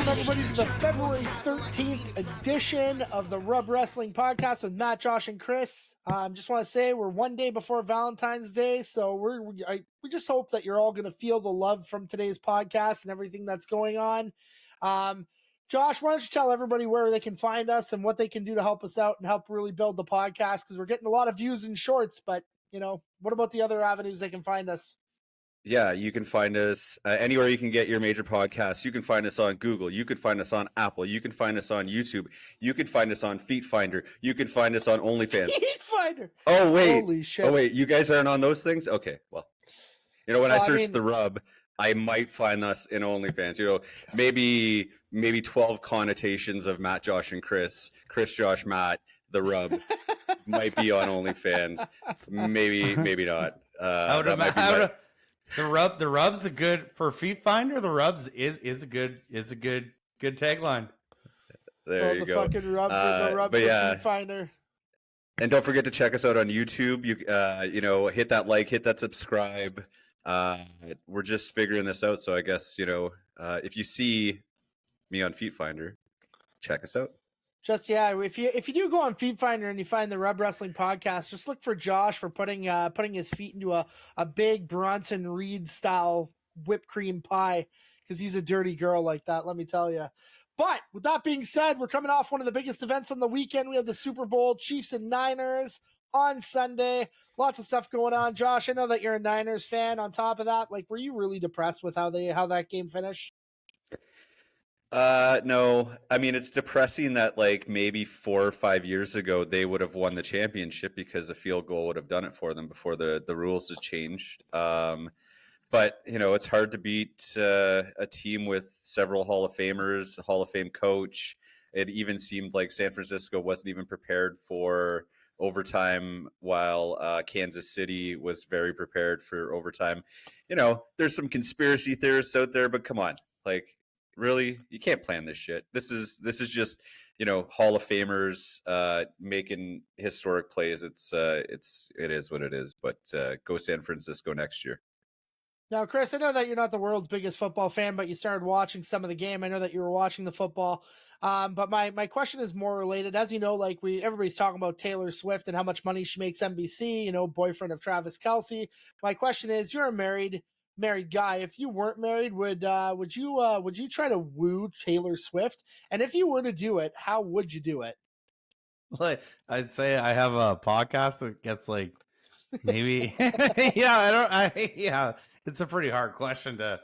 everybody, to the February 13th edition of the Rub Wrestling Podcast with Matt, Josh, and Chris. Just want to say we're one day before Valentine's Day, so we just hope that you're all going to feel the love from today's podcast and everything that's going on. Josh, why don't you tell everybody where they can find us and what they can do to help us out and help really build the podcast, because we're getting a lot of views in shorts, but, you know, what about the other avenues they can find us? Yeah, you can find us anywhere you can get your major podcasts. You can find us on Google. You can find us on Apple. You can find us on YouTube. You can find us on Feet Finder. You can find us on OnlyFans. Feet Finder. Oh wait. Holy shit. Oh wait. You guys aren't on those things? Okay. Well, you know, when I search the Rub, I might find us in OnlyFans. You know, maybe 12 connotations of Matt, Josh, and Chris, Josh, Matt, the Rub might be on OnlyFans. Maybe not. The Rub's a good for Feet Finder. The Rub's is a good tagline. There you go. Fucking Rub, the Rub for Feet Finder. And don't forget to check us out on YouTube. You know, hit that like, hit that subscribe. We're just figuring this out, so I guess, you know, if you see me on Feet Finder, check us out. Just, yeah, if you do go on Feet Finder and you find the Rub Wrestling Podcast, just look for Josh for putting his feet into a big Bronson Reed style whipped cream pie, because he's a dirty girl like that, let me tell you. But with that being said, we're coming off one of the biggest events on the weekend. We have the Super Bowl, Chiefs and Niners on Sunday. Lots of stuff going on. Josh, I know that you're a Niners fan. On top of that, like, were you really depressed with how that game finished? No, I mean, it's depressing that, like, maybe 4 or 5 years ago they would have won the championship because a field goal would have done it for them before the rules have changed. But, you know, it's hard to beat a team with several Hall of Famers, a Hall of Fame coach. It even seemed like San Francisco wasn't even prepared for overtime, while Kansas City was very prepared for overtime. You know, there's some conspiracy theorists out there, but come on, like, really, you can't plan this shit. This is just, you know, Hall of Famers making historic plays. It is what it is. But go San Francisco next year. Now, Chris, I know that you're not the world's biggest football fan, but you started watching some of the game. I know that you were watching the football. But my question is more related. As you know, like, everybody's talking about Taylor Swift and how much money she makes NBC, you know, boyfriend of Travis Kelce. My question is, you're a married guy. If you weren't married, would you try to woo Taylor Swift? And if you were to do it, how would you do it? Like, I'd say I have a podcast that gets, like, maybe yeah, it's a pretty hard question to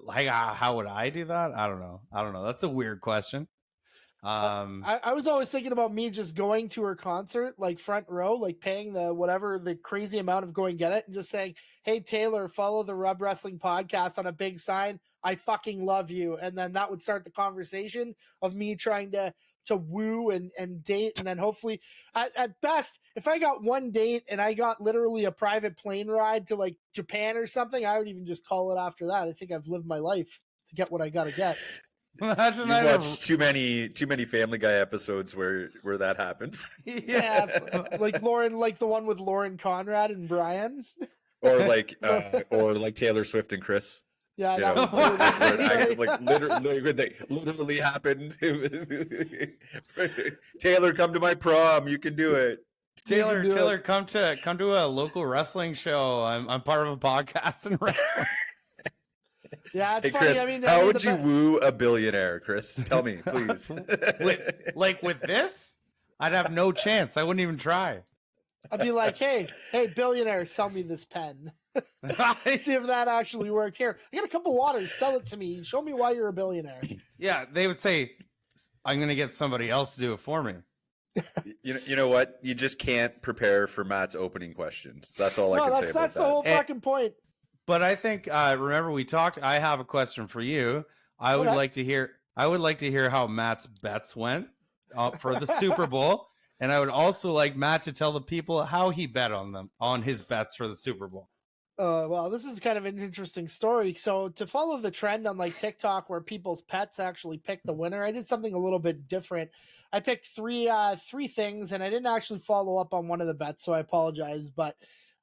like, how would I do that? I don't know. That's a weird question. I was always thinking about me just going to her concert, like front row, like paying the crazy amount of go and get it, and just saying, "Hey Taylor, follow the Rub Wrestling Podcast" on a big sign. I fucking love you. And then that would start the conversation of me trying to woo and date. And then hopefully at best, if I got one date and I got literally a private plane ride to, like, Japan or something, I would even just call it after that. I think I've lived my life to get what I got to get. Imagine you watched too many Family Guy episodes where that happens. Yeah, like the one with Lauren Conrad and Brian, or like Taylor Swift and Chris. Yeah, that literally happened. Taylor, come to my prom. You can do it. Taylor, come to a local wrestling show. I'm part of a podcast and wrestling. Yeah, it's funny. Chris, I mean, how would you woo a billionaire, Chris? Tell me, please. with this, I'd have no chance. I wouldn't even try. I'd be like, hey, billionaire, sell me this pen. See if that actually worked. Here, I got a cup of water. Sell it to me. Show me why you're a billionaire. Yeah, they would say, I'm going to get somebody else to do it for me. You know what? You just can't prepare for Matt's opening questions. That's all I can say about that. That's the whole fucking point. But I think, remember we talked, I have a question for you. I would like to hear how Matt's bets went for the Super Bowl. And I would also like Matt to tell the people how he bet on his bets for the Super Bowl. Well, this is kind of an interesting story. So to follow the trend on, like, TikTok where people's pets actually pick the winner, I did something a little bit different. I picked three things, and I didn't actually follow up on one of the bets, so I apologize. But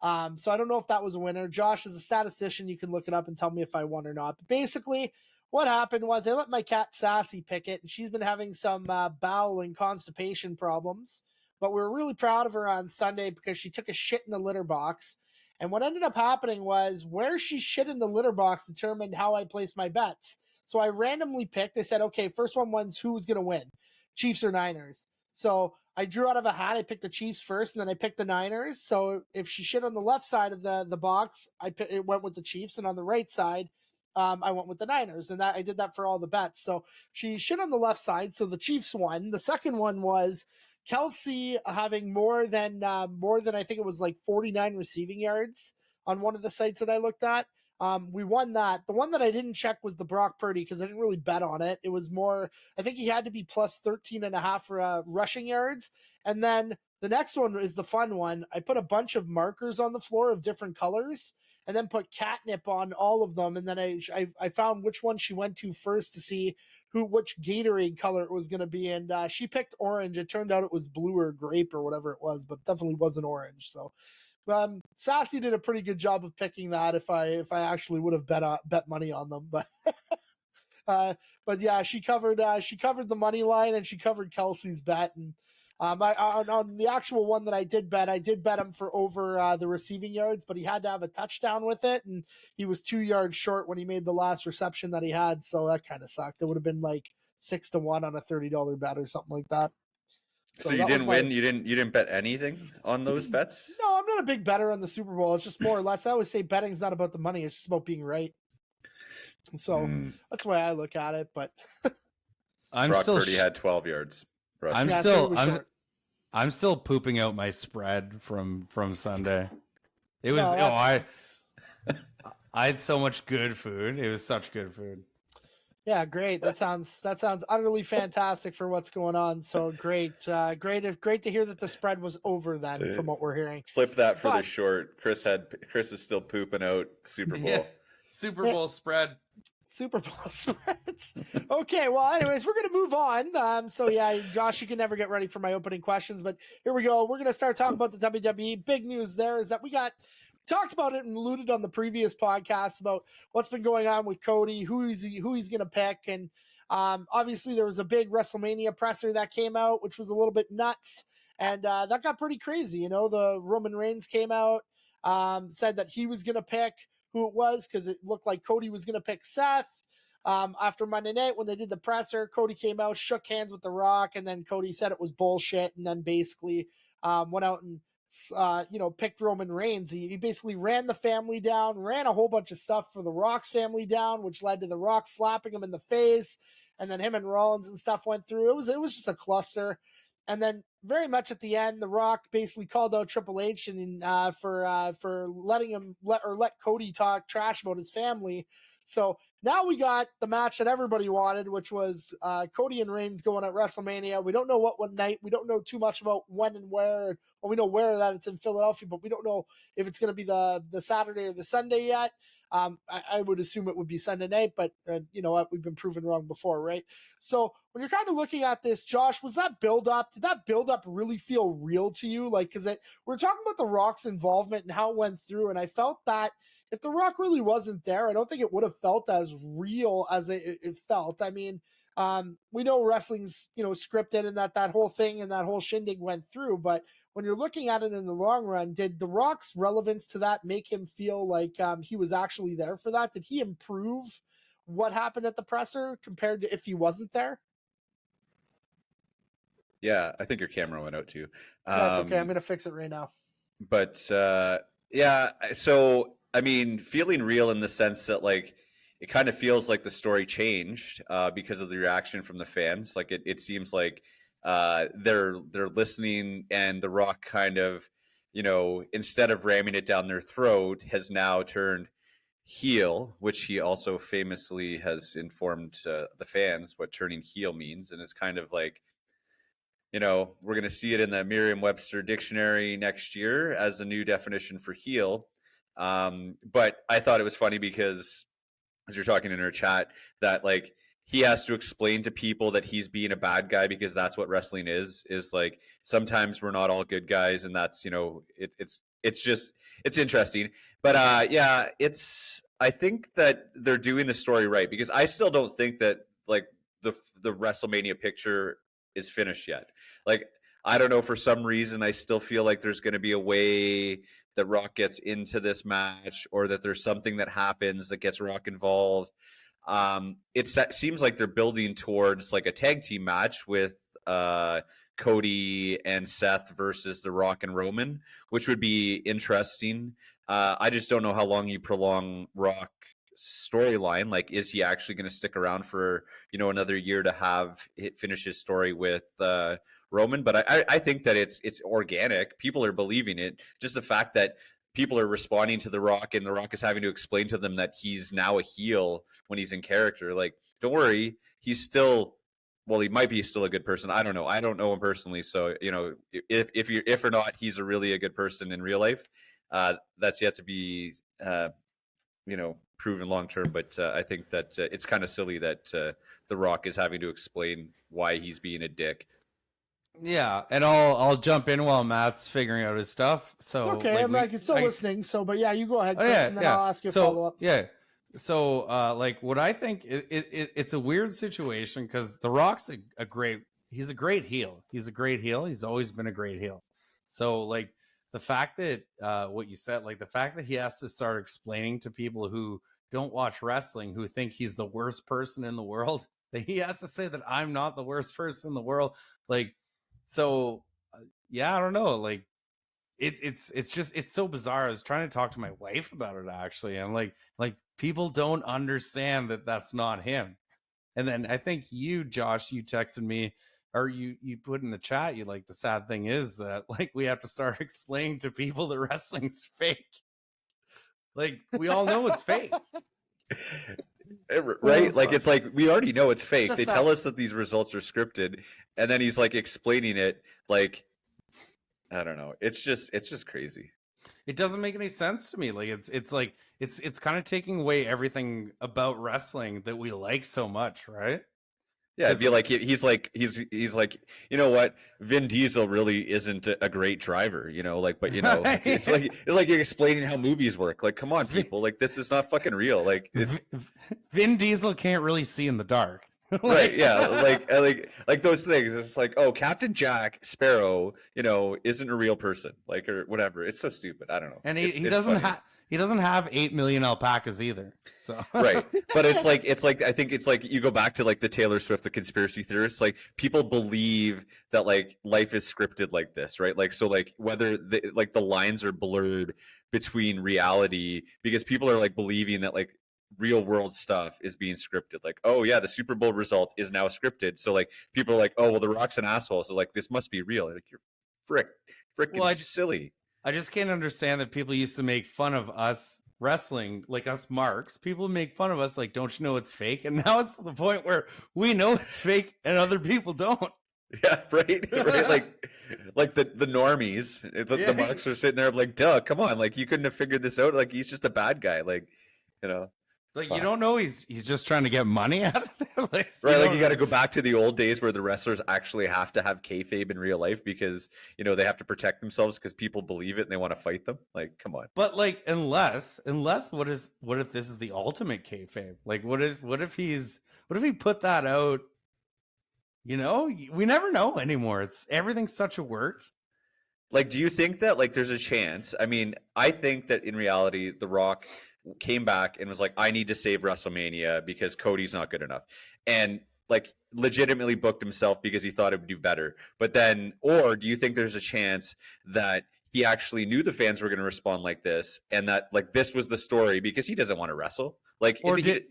so I don't know if that was a winner. Josh is a statistician. You can look it up and tell me if I won or not. But basically, what happened was I let my cat Sassy pick it, and she's been having some bowel and constipation problems. But we were really proud of her on Sunday because she took a shit in the litter box. And what ended up happening was where she shit in the litter box determined how I placed my bets. So I randomly picked. I said, okay, first one was who was going to win, Chiefs or Niners. So I drew out of a hat. I picked the Chiefs first, and then I picked the Niners. So if she shit on the left side of the box, it went with the Chiefs, and on the right side, I went with the Niners, and I did that for all the bets. So she shit on the left side, so the Chiefs won. The second one was Kelsey having more than I think it was like 49 receiving yards on one of the sites that I looked at. We won that. The one that I didn't check was the Brock Purdy because I didn't really bet on it. It was more, I think he had to be plus 13.5 for rushing yards. And then the next one is the fun one. I put a bunch of markers on the floor of different colors and then put catnip on all of them. And then I found which one she went to first to see which Gatorade color it was going to be. And she picked orange. It turned out it was blue or grape or whatever it was, but definitely wasn't orange. So Sassy did a pretty good job of picking that if I actually would have bet money on them. But yeah, she covered the money line and she covered Kelsey's bet. And on the actual one that I did bet him for over the receiving yards, but he had to have a touchdown with it, and he was 2 yards short when he made the last reception that he had. So that kind of sucked. It would have been like 6-1 on a $30 bet or something like that. So you didn't win. You didn't bet anything on those bets. No, I'm not a big bettor on the Super Bowl. It's just more or less. I always say betting's not about the money. It's just about being right. So that's the way I look at it. But Brock Purdy had 12 yards. I'm still pooping out my spread from Sunday. It was I had so much good food. It was such good food. Yeah, great. That sounds utterly fantastic for what's going on. So great to hear that the spread was over then, from what we're hearing. Flip that for the short. Chris is still pooping out Super Bowl. Yeah. Super Bowl spread. Super Bowl spreads. Okay, well, anyways, we're going to move on. So yeah, Josh, you can never get ready for my opening questions, but here we go. We're going to start talking about the WWE. Big news there is that we talked about it and alluded on the previous podcast about what's been going on with Cody, who he's going to pick. And obviously there was a big WrestleMania presser that came out, which was a little bit nuts. And that got pretty crazy. You know, the Roman Reigns came out, said that he was going to pick who it was because it looked like Cody was going to pick Seth. After Monday night when they did the presser, Cody came out, shook hands with The Rock, and then Cody said it was bullshit, and then basically went out and picked Roman Reigns. He basically ran the family down, ran a whole bunch of stuff for The Rock's family down, which led to The Rock slapping him in the face, and then him and Rollins and stuff went through. It was just a cluster. And then very much at the end, The Rock basically called out Triple H and for letting him let Cody talk trash about his family. So now we got the match that everybody wanted, which was Cody and Reigns going at WrestleMania. We don't know what night. We don't know too much about when and where. Well, we know where that it's in Philadelphia, but we don't know if it's going to be the Saturday or the Sunday yet. I would assume it would be Sunday night, but you know what? We've been proven wrong before, right? So when you're kind of looking at this, Josh, was that build up? Did that build up really feel real to you? Like, because we're talking about The Rock's involvement and how it went through, and I felt that if The Rock really wasn't there, I don't think it would have felt as real as it felt. I mean, we know wrestling's scripted and that whole thing and that whole shindig went through, but when you're looking at it in the long run, did The Rock's relevance to that make him feel like he was actually there for that? Did he improve what happened at the presser compared to if he wasn't there? Yeah, I think your camera went out too. That's okay. I'm going to fix it right now. But yeah, so I mean, feeling real in the sense that like it kind of feels like the story changed because of the reaction from the fans. Like it seems like they're listening, and The Rock kind of, instead of ramming it down their throat, has now turned heel, which he also famously has informed the fans what turning heel means. And it's kind of like, we're going to see it in the Merriam-Webster dictionary next year as a new definition for heel. But I thought it was funny because, as you're talking in our chat, that like he has to explain to people that he's being a bad guy because that's what wrestling is like sometimes we're not all good guys, and that's it's interesting. But yeah, it's I think that they're doing the story right, because I still don't think that like the WrestleMania picture is finished yet. Like, I don't know, for some reason I still feel like there's going to be a way that Rock gets into this match, or that there's something that happens that gets Rock involved. It seems like they're building towards like a tag team match with Cody and Seth versus The Rock and Roman, which would be interesting. I just don't know how long you prolong Rock storyline. Like, is he actually going to stick around for another year to have it finish his story with Roman? But I think that it's organic. People are believing it. Just the fact that people are responding to The Rock, and The Rock is having to explain to them that he's now a heel when he's in character. Like, don't worry, he's still. Well, he might be still a good person. I don't know. I don't know him personally, so if or not he's a good person in real life, that's yet to be proven long term. But I think that it's kind of silly that The Rock is having to explain why he's being a dick. Yeah, and I'll jump in while Matt's figuring out his stuff. So it's okay, I'm still listening. So, but yeah, you go ahead, Chris, and then I'll ask you a follow up. Yeah. So, like, what I think it's a weird situation, because The Rock's he's a great heel. He's a great heel. He's always been a great heel. So, like, the fact that what you said, like the fact that he has to start explaining to people who don't watch wrestling, who think he's the worst person in the world, that he has to say that I'm not the worst person in the world. Like, so yeah, I don't know. Like, it's so bizarre. I was trying to talk to my wife about it, actually, and like people don't understand that that's not him. And then I think you, Josh, you texted me, or you put in the chat, you like, the sad thing is that like we have to start explaining to people that wrestling's fake. Like, we all know it's fake. Right? Like, it's like, we already know it's fake. They tell us that these results are scripted, and then he's like explaining it like, I don't know. It's just crazy. It doesn't make any sense to me. Like, it's like it's kind of taking away everything about wrestling that we like so much, right? Yeah, it'd be like he's like, you know what? Vin Diesel really isn't a great driver, like, but it's like you're explaining how movies work. Like, come on, people, like, this is not fucking real. Like, Vin Diesel can't really see in the dark. Right, yeah, like those things. It's like, oh, Captain Jack Sparrow, isn't a real person, like, or whatever. It's so stupid. I don't know. And he doesn't have 8 million alpacas either. So right, but it's like I think it's like you go back to like the Taylor Swift, the conspiracy theorists. Like, people believe that like life is scripted like this, right? Like, so like whether the lines are blurred between reality, because people are like believing that like real world stuff is being scripted. Like, oh yeah, the Super Bowl result is now scripted. So like people are like, oh well, The Rock's an asshole, so like this must be real. Like, you're freaking silly. I just can't understand that people used to make fun of us wrestling, like us marks. People make fun of us like, don't you know it's fake? And now it's to the point where we know it's fake and other people don't. Yeah, right. Like the normies, the marks are sitting there like, duh, come on, like, you couldn't have figured this out. Like, he's just a bad guy. Like, like, you don't know he's just trying to get money out of it. Like, right, like, you got to go back to the old days where the wrestlers actually have to have kayfabe in real life, because they have to protect themselves because people believe it and they want to fight them. Like, come on. But like, unless what if this is the ultimate kayfabe? Like, what if he put that out? We never know anymore. Everything's such a work. Like, do you think that like there's a chance? I mean, I think that in reality, The Rock came back and was like, I need to save WrestleMania because Cody's not good enough, and like legitimately booked himself because he thought it would do better. But then, or do you think there's a chance that he actually knew the fans were going to respond like this, and that like this was the story because he doesn't want to wrestle? Like, or did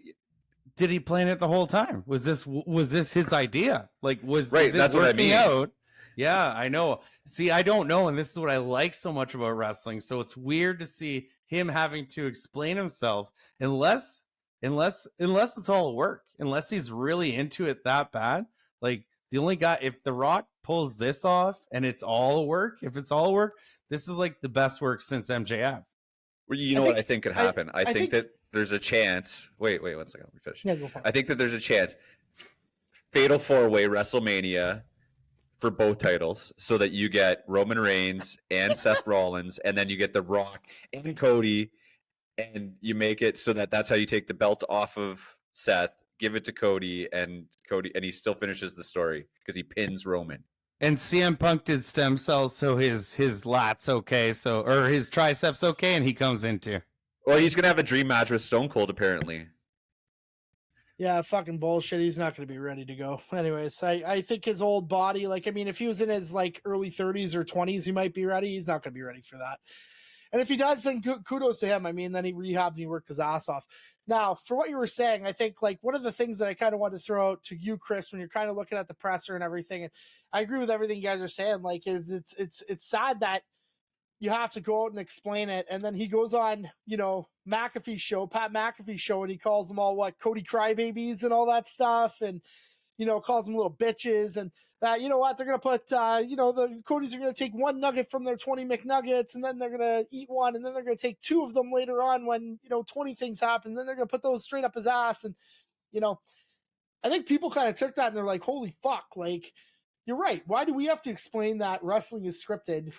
he plan it the whole time? Was this his idea? Like, right? That's what I mean. Out? Yeah, I know. See, I don't know, and this is what I like so much about wrestling. So it's weird to see him having to explain himself, unless it's all work, unless he's really into it that bad. Like, the only guy, if The Rock pulls this off and it's all work, this is like the best work since MJF. Well, you know what I think could happen? I think that there's a chance. Wait 1 second. Let me finish. Yeah, go for it. I think that there's a chance. Fatal 4-way WrestleMania for both titles, so that you get Roman Reigns and Seth Rollins, and then you get The Rock and Cody, and you make it so that that's how you take the belt off of Seth, give it to Cody, and he still finishes the story because he pins Roman. And CM Punk did stem cells, so his lats okay, or his triceps okay, and he comes into. Well, he's gonna have a dream match with Stone Cold apparently. Yeah, fucking bullshit. He's not going to be ready to go. Anyways, I think his old body, like, I mean, if he was in his like early 30s or 20s, he might be ready. He's not going to be ready for that. And if he does, then kudos to him. I mean, then he rehabbed and he worked his ass off. Now, for what you were saying, I think like one of the things that I kind of want to throw out to you, Chris, when you're kind of looking at the presser and everything, and I agree with everything you guys are saying. Like, it's sad that you have to go out and explain it. And then he goes on, you know, McAfee's show, Pat McAfee's show, and he calls them all what, Cody crybabies and all that stuff. And, you know, calls them little bitches. And that, you know what, they're going to put, you know, the Codys are going to take one nugget from their 20 McNuggets, and then they're going to eat one, and then they're going to take two of them later on when, you know, 20 things happen. And then they're going to put those straight up his ass. And, you know, I think people kind of took that and they're like, holy fuck, like, you're right. Why do we have to explain that wrestling is scripted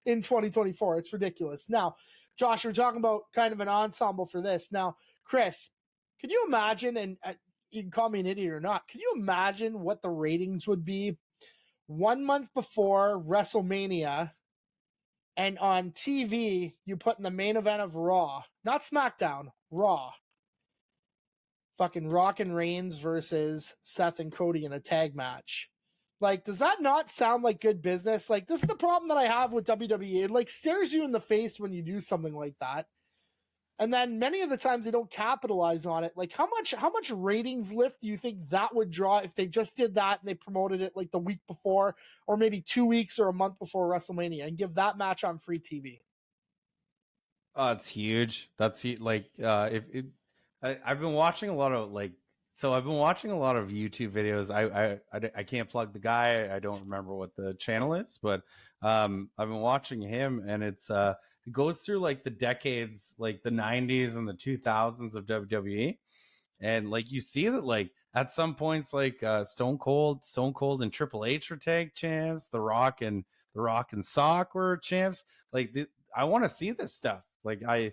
in 2024? It's ridiculous. Now, Josh, you're talking about kind of an ensemble for this. Now, Chris, can you imagine, and you can call me an idiot or not, can you imagine what the ratings would be 1 month before WrestleMania, and on TV, you put in the main event of Raw, not SmackDown, Raw, fucking Rock and Reigns versus Seth and Cody in a tag match? Like, does that not sound like good business? Like, this is the problem that I have with WWE. It like stares you in the face when you do something like that. And then many of the times they don't capitalize on it. Like, how much ratings lift do you think that would draw if they just did that and they promoted it like the week before, or maybe 2 weeks or a month before WrestleMania, and give that match on free TV? Oh, it's huge. That's like I've been watching a lot of I've been watching a lot of YouTube videos. I can't plug the guy. I don't remember what the channel is, but I've been watching him, and it goes through like the decades, like the 90s and the 2000s of WWE, and like you see that like at some points like Stone Cold and Triple H were tag champs. The Rock and Sock were champs. Like I want to see this stuff. Like I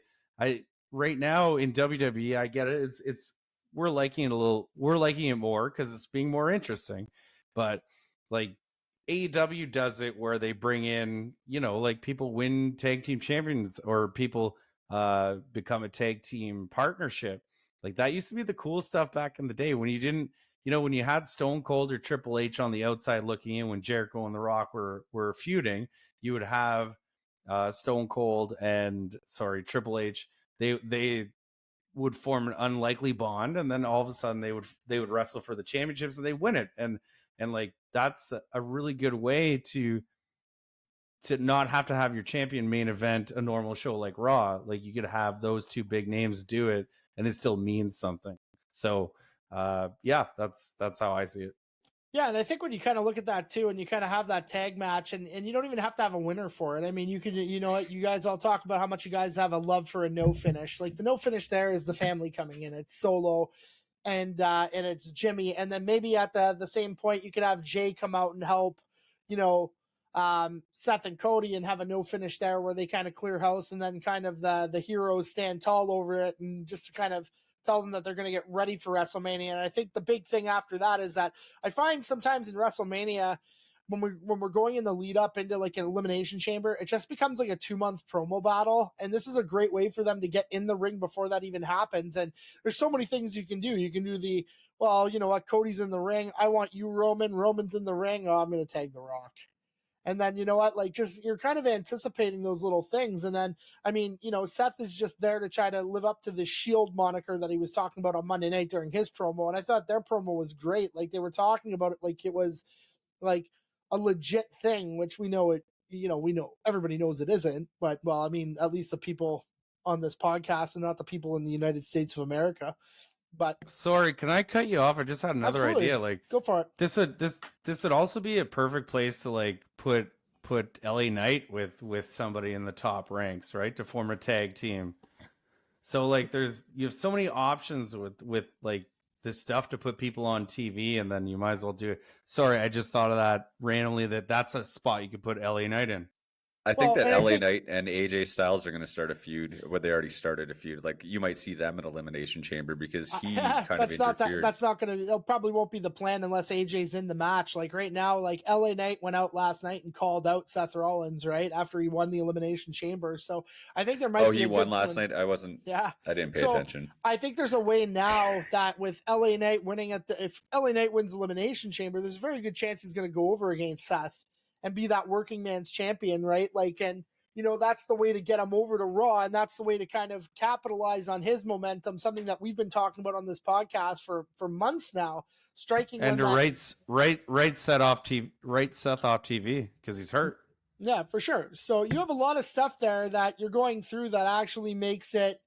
right now in WWE, I get it. It's we're liking it more because it's being more interesting. But like AEW does it where they bring in, you know, like people win tag team champions, or people become a tag team partnership. Like that used to be the cool stuff back in the day when you didn't, you know, when you had Stone Cold or Triple H on the outside looking in, when Jericho and The Rock were feuding, you would have Stone Cold and Triple H. They would form an unlikely bond, and then all of a sudden they would wrestle for the championships and they win it. And like that's a really good way to not have to have your champion main event a normal show like Raw. Like you could have those two big names do it and it still means something. So yeah, that's how I see it. Yeah, and I think when you kind of look at that too, and you kind of have that tag match, and you don't even have to have a winner for it. I mean, you could, you know what, you guys all talk about how much you guys have a love for a no finish. Like the no finish there is the family coming in. It's Solo and it's Jimmy. And then maybe at the same point you could have Jay come out and help, you know, Seth and Cody, and have a no finish there where they kind of clear house, and then kind of the heroes stand tall over it, and just to kind of tell them that they're going to get ready for WrestleMania. And I think the big thing after that is that I find sometimes in WrestleMania, when we're going in the lead up into like an elimination chamber, it just becomes like a 2-month promo battle. And this is a great way for them to get in the ring before that even happens. And there's so many things you can do. You can do the, well, you know what, Cody's in the ring. I want you, Roman. Roman's in the ring. Oh, I'm going to tag The Rock. And then, you know what, like just, you're kind of anticipating those little things. And then, I mean, you know, Seth is just there to try to live up to the Shield moniker that he was talking about on Monday night during his promo. And I thought their promo was great. Like they were talking about it like it was like a legit thing, which we know it, you know, we know everybody knows it isn't. But well, I mean, at least the people on this podcast and not the people in the United States of America. But sorry, can I cut you off? I just had another absolutely. idea. Like, go for it. This would also be a perfect place to like put LA Knight with somebody in the top ranks, right? To form a tag team. So like you have so many options with like this stuff to put people on TV, and then you might as well do it. Sorry, I just thought of that randomly, that's a spot you could put LA Knight in. I think Well, that and I LA think Knight and AJ Styles are going to start a feud. Well, they already started a feud. Like you might see them in Elimination Chamber because he kind of interfered. that's not gonna. That probably won't be the plan unless AJ's in the match. Like right now, like LA Knight went out last night and called out Seth Rollins right after he won the Elimination Chamber. So I think there might Oh, be he a won good last twin. night. Yeah. I didn't pay So attention. I think there's a way now that with LA Knight winning if LA Knight wins Elimination Chamber, there's a very good chance he's going to go over against Seth and be that working man's champion, right? Like, and that's the way to get him over to Raw, and that's the way to kind of capitalize on his momentum. Something that we've been talking about on this podcast for months now. Striking and when to that right Seth off TV because he's hurt. Yeah, for sure. So you have a lot of stuff there that you're going through that actually makes it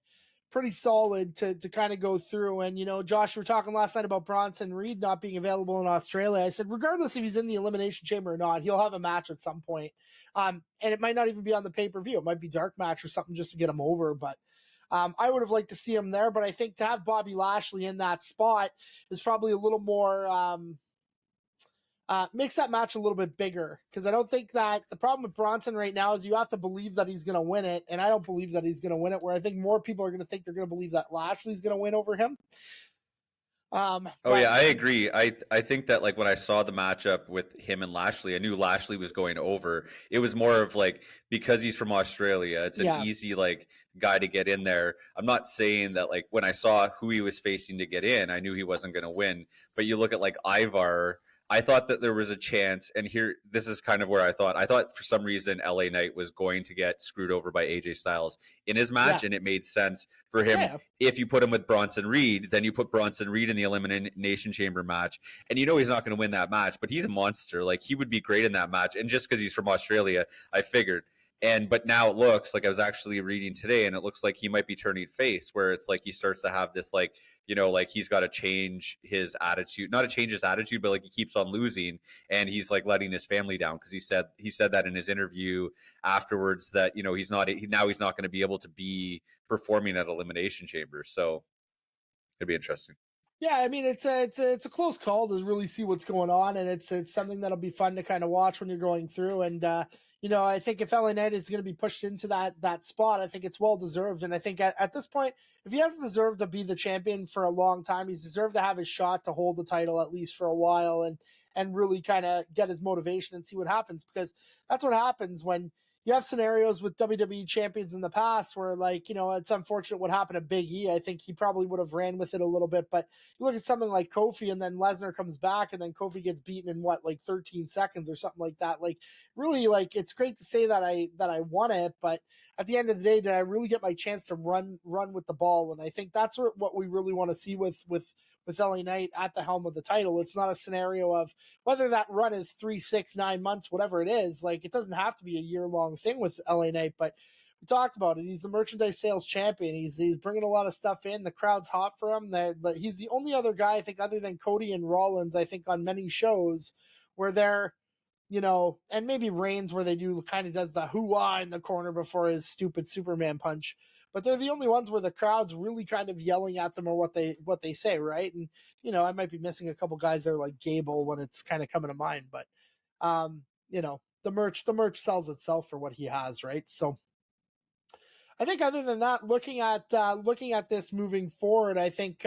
pretty solid to kind of go through. And, Josh, we were talking last night about Bronson Reed not being available in Australia. I said, regardless if he's in the Elimination Chamber or not, he'll have a match at some point. And it might not even be on the pay-per-view. It might be dark match or something just to get him over. But I would have liked to see him there. But I think to have Bobby Lashley in that spot is probably a little more makes that match a little bit bigger, because I don't think that the problem with Bronson right now is you have to believe that he's going to win it, and I don't believe that he's going to win it, where I think more people are going to think they're going to believe that Lashley's going to win over him. Yeah, I agree. I think that like when I saw the matchup with him and Lashley, I knew Lashley was going over. It was more of like because he's from Australia, it's an easy like guy to get in there. I'm not saying that like when I saw who he was facing to get in, I knew he wasn't going to win. But you look at like Ivar. I thought that there was a chance, and here this is kind of where I thought for some reason LA Knight was going to get screwed over by AJ Styles in his match, and it made sense for him. If you put him with Bronson Reed, then you put Bronson Reed in the Elimination Chamber match, and he's not going to win that match, but he's a monster. Like he would be great in that match, and just because he's from Australia, I figured. But now it looks like I was actually reading today, and it looks like he might be turning face, where it's like he starts to have this like like he's got to change his attitude, not to change his attitude, but like he keeps on losing, and he's like letting his family down because he said that in his interview afterwards that he's not going to be able to be performing at Elimination Chamber, so it'd be interesting. Yeah, I mean it's a close call to really see what's going on, and it's something that'll be fun to kind of watch when you're going through. And I think if LA Knight is going to be pushed into that spot, I think it's well deserved. And I think at this point, if he hasn't deserved to be the champion for a long time, he's deserved to have his shot to hold the title at least for a while and really kind of get his motivation and see what happens, because that's what happens when you have scenarios with WWE champions in the past where, like, it's unfortunate what happened to Big E. I think he probably would have ran with it a little bit, but you look at something like Kofi, and then Lesnar comes back, and then Kofi gets beaten in 13 seconds or something like that. Like, really, like, it's great to say that I won it, but at the end of the day, did I really get my chance to run with the ball? And I think that's what we really want to see with LA Knight at the helm of the title. It's not a scenario of whether that run is 3, 6, 9 months, whatever it is. Like, it doesn't have to be a year-long thing with LA Knight, but we talked about it. He's the merchandise sales champion. He's bringing a lot of stuff in. The crowd's hot for him. He's the only other guy, I think, other than Cody and Rollins, I think, on many shows where they're, and maybe Reigns, where they kind of does the hoo-ah in the corner before his stupid Superman punch. But they're the only ones where the crowd's really kind of yelling at them or what they say, right? And I might be missing a couple guys there like Gable when it's kind of coming to mind, but the merch sells itself for what he has, right? So I think other than that, looking at this moving forward, I think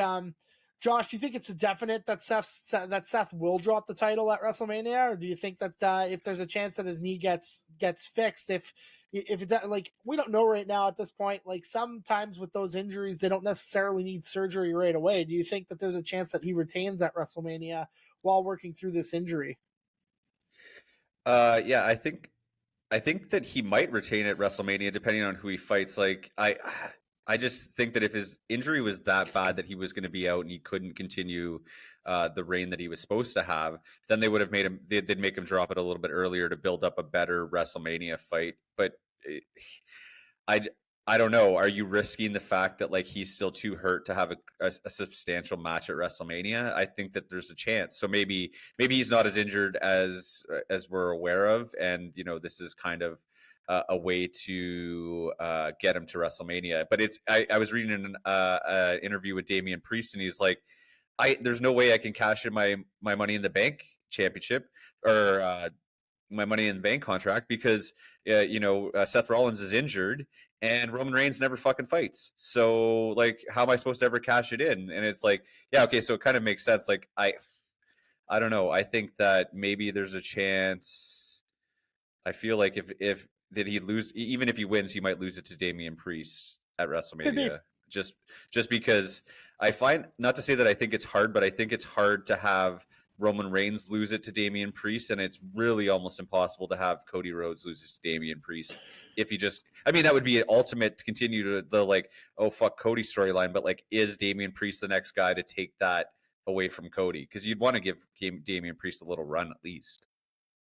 Josh, do you think it's a definite that Seth will drop the title at WrestleMania, or do you think that if there's a chance that his knee gets fixed, if it's like, we don't know right now at this point, like sometimes with those injuries they don't necessarily need surgery right away. Do you think that there's a chance that he retains at WrestleMania while working through this injury? Yeah, I think that he might retain at WrestleMania depending on who he fights. Like I just think that if his injury was that bad that he was going to be out and he couldn't continue the reign that he was supposed to have, then they would have made him. They'd make him drop it a little bit earlier to build up a better WrestleMania fight. But I don't know. Are you risking the fact that like he's still too hurt to have a substantial match at WrestleMania? I think that there's a chance. So maybe he's not as injured as we're aware of, and this is kind of a way to get him to WrestleMania. But I was reading an interview with Damian Priest, and he's like, there's no way I can cash in my Money in the Bank championship or my Money in the Bank contract because Seth Rollins is injured and Roman Reigns never fucking fights. So like, how am I supposed to ever cash it in? And it's like, yeah, okay, so it kind of makes sense. Like I don't know. I think that maybe there's a chance. I feel like if that he lose, even if he wins, he might lose it to Damian Priest at Could be. WrestleMania. Just because I find, not to say that I think it's hard, but I think it's hard to have Roman Reigns lose it to Damian Priest, and it's really almost impossible to have Cody Rhodes lose it to Damian Priest. If he just, I mean, that would be an ultimate to continue to the like, oh fuck Cody storyline, but like, is Damian Priest the next guy to take that away from Cody? Because you'd want to give Damian Priest a little run at least.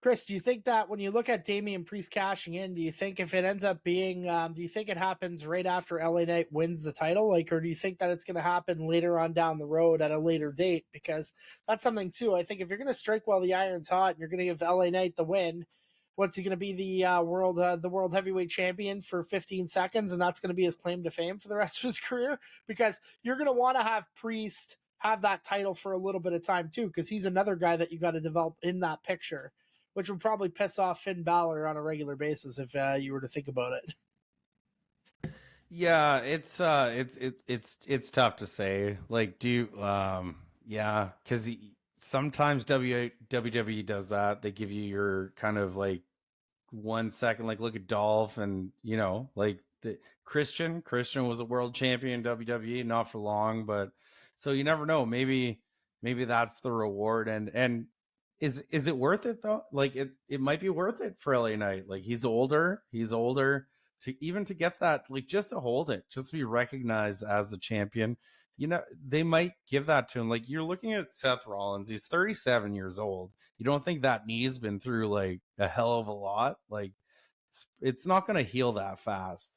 Chris, do you think that when you look at Damian Priest cashing in, do you think if it ends up being, do you think it happens right after LA Knight wins the title? Like, or do you think that it's going to happen later on down the road at a later date? Because that's something too. I think if you're going to strike while the iron's hot and you're going to give LA Knight the win, what's he going to be the world heavyweight champion for 15 seconds? And that's going to be his claim to fame for the rest of his career, because you're going to want to have Priest have that title for a little bit of time too, because he's another guy that you got to develop in that picture, which would probably piss off Finn Balor on a regular basis if you were to think about it. Yeah, it's tough to say. Like, because sometimes WWE does that. They give you your kind of like 1 second. Like, look at Dolph, and like Christian was a world champion in WWE, not for long, but so you never know. Maybe that's the reward, and. Is it worth it though? Like it might be worth it for LA Knight. Like he's older to get that, like just to hold it, just to be recognized as a champion. They might give that to him. Like you're looking at Seth Rollins, he's 37 years old. You don't think that knee's been through like a hell of a lot? Like it's not going to heal that fast.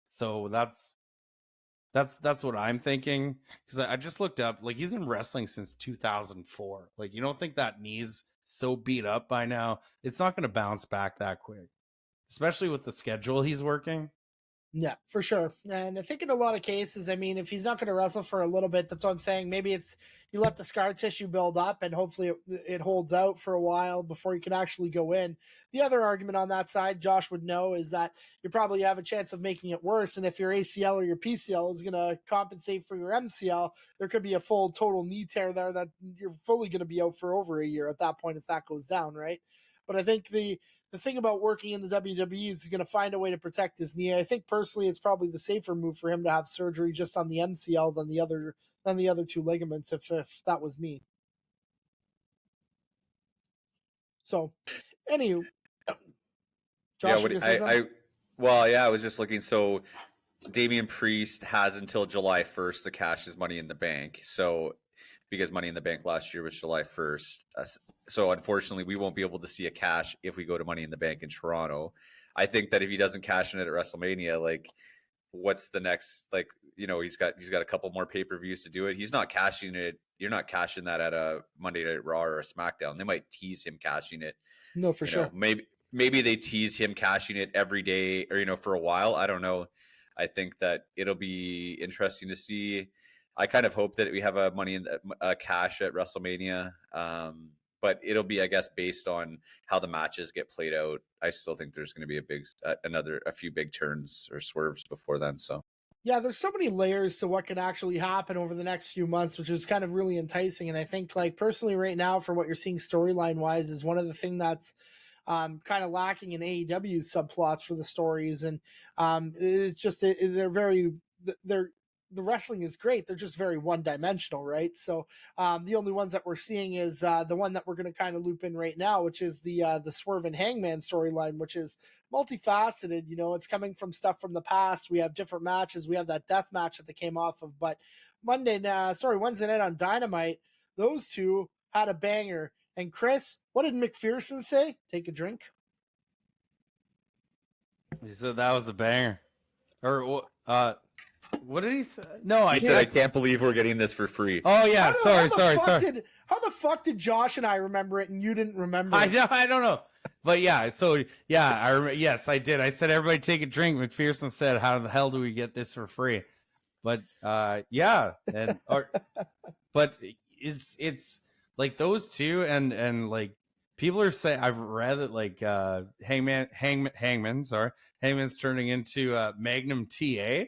So that's what I'm thinking, because I just looked up, like he's been wrestling since 2004. Like you don't think that knee's so beat up by now? It's not going to bounce back that quick, especially with the schedule he's working. Yeah, for sure. And I think in a lot of cases, I mean, if he's not going to wrestle for a little bit, that's what I'm saying. Maybe it's you let the scar tissue build up and hopefully it holds out for a while before you can actually go in. The other argument on that side, Josh would know, is that you probably have a chance of making it worse. And if your ACL or your PCL is going to compensate for your MCL, there could be a full total knee tear there that you're fully going to be out for over a year at that point if that goes down, right? But I think the thing about working in the WWE is he's going to find a way to protect his knee. I think personally, it's probably the safer move for him to have surgery just on the MCL than the other two ligaments. If that was me. So, anywho, Josh, I was just looking. So, Damian Priest has until July 1st to cash his Money in the Bank. So, because Money in the Bank last year was July 1st. So unfortunately, we won't be able to see a cash if we go to Money in the Bank in Toronto. I think that if he doesn't cash in it at WrestleMania, like what's the next, like, he's got a couple more pay-per-views to do it. He's not cashing it. You're not cashing that at a Monday Night Raw or a SmackDown. They might tease him cashing it. No, for sure. Maybe they tease him cashing it every day or, for a while. I don't know. I think that it'll be interesting to see. I kind of hope that we have a Money in cash at WrestleMania, but it'll be, I guess, based on how the matches get played out. I still think there's going to be a few big turns or swerves before then. So yeah, there's so many layers to what can actually happen over the next few months, which is kind of really enticing. And I think, like personally, right now, for what you're seeing storyline wise, is one of the things that's kind of lacking in AEW's subplots for the stories, and it's just the wrestling is great. They're just very one-dimensional, right? So the only ones that we're seeing is the one that we're going to kind of loop in right now, which is the Swerve and Hangman storyline, which is multifaceted. It's coming from stuff from the past. We have different matches. We have that death match that they came off of, but Wednesday night on Dynamite, those two had a banger. And Chris, what did McPherson say? Take a drink. He said that was a banger. Or what did he say? No, he said, I can't believe we're getting this for free. Oh yeah, sorry. How the fuck did Josh and I remember it and you didn't remember it? I don't know. But yeah, so yeah, I remember. Yes, I did. I said everybody take a drink. McPherson said, "How the hell do we get this for free?" But yeah, but it's like those two and like people are saying, I've read that like Hangman's turning into Magnum TA,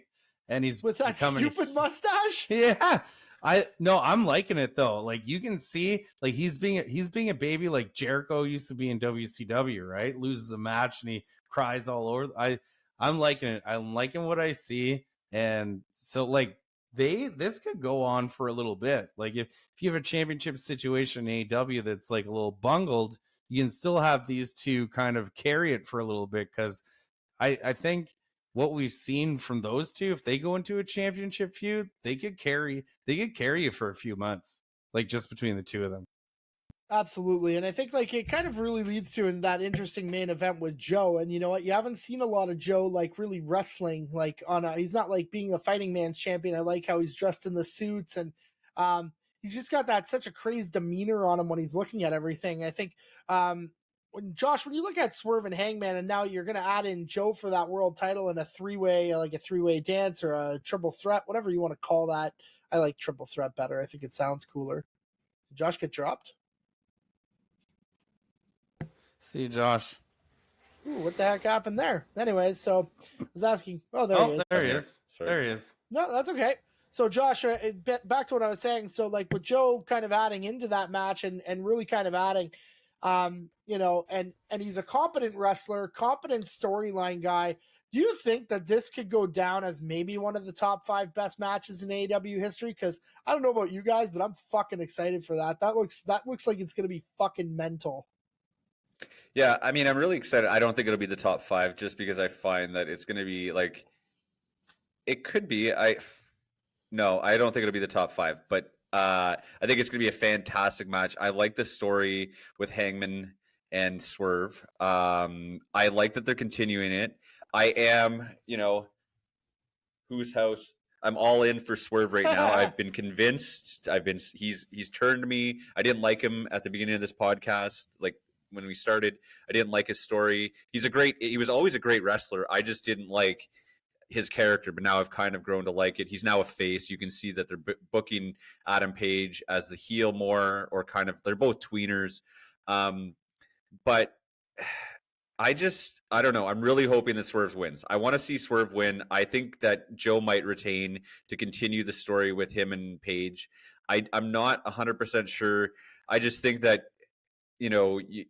and he's with that stupid mustache. Yeah, I'm liking it though. Like you can see, like he's being a baby, like Jericho used to be in WCW, right? Loses a match and he cries all over. I'm liking it. I'm liking what I see, and so like this could go on for a little bit. Like if you have a championship situation in AEW that's like a little bungled, you can still have these two kind of carry it for a little bit, because I think what we've seen from those two, if they go into a championship feud, they could carry you for a few months, like just between the two of them. Absolutely. And I think like it kind of really leads to that interesting main event with Joe. And you know what? You haven't seen a lot of Joe like really wrestling like he's not like being a fighting man's champion. I like how he's dressed in the suits, and he's just got that such a crazed demeanor on him when he's looking at everything. I think when you look at Swerve and Hangman, and now you're going to add in Joe for that world title in a three-way dance or a triple threat, whatever you want to call that. I like triple threat better. I think it sounds cooler. Did Josh get dropped? See you, Josh. Ooh, what the heck happened there? Anyways, so I was asking. Oh, there he is. There he is. Sorry. There he is. No, that's okay. So Josh, back to what I was saying. So like with Joe kind of adding into that match and really kind of adding, and he's a competent wrestler, competent storyline guy. Do you think that this could go down as maybe one of the top 5 best matches in AEW history? Because I don't know about you guys, but I'm fucking excited for that. That looks like it's gonna be fucking mental. Yeah, I mean, I'm really excited. I don't think it'll be the top 5 just because I find that it's going to be like, it could be. No, I don't think it'll be the top 5, but I think it's going to be a fantastic match. I like the story with Hangman and Swerve. I like that they're continuing it. I am, whose house? I'm all in for Swerve right now. I've been convinced. He's turned me. I didn't like him at the beginning of this podcast. Like, when we started, I didn't like his story. He was always a great wrestler. I just didn't like his character, but now I've kind of grown to like it. He's now a face. You can see that they're booking Adam Page as the heel more, or kind of, they're both tweeners. But I don't know. I'm really hoping that Swerve wins. I want to see Swerve win. I think that Joe might retain to continue the story with him and Page. I'm not 100% sure. I just think that,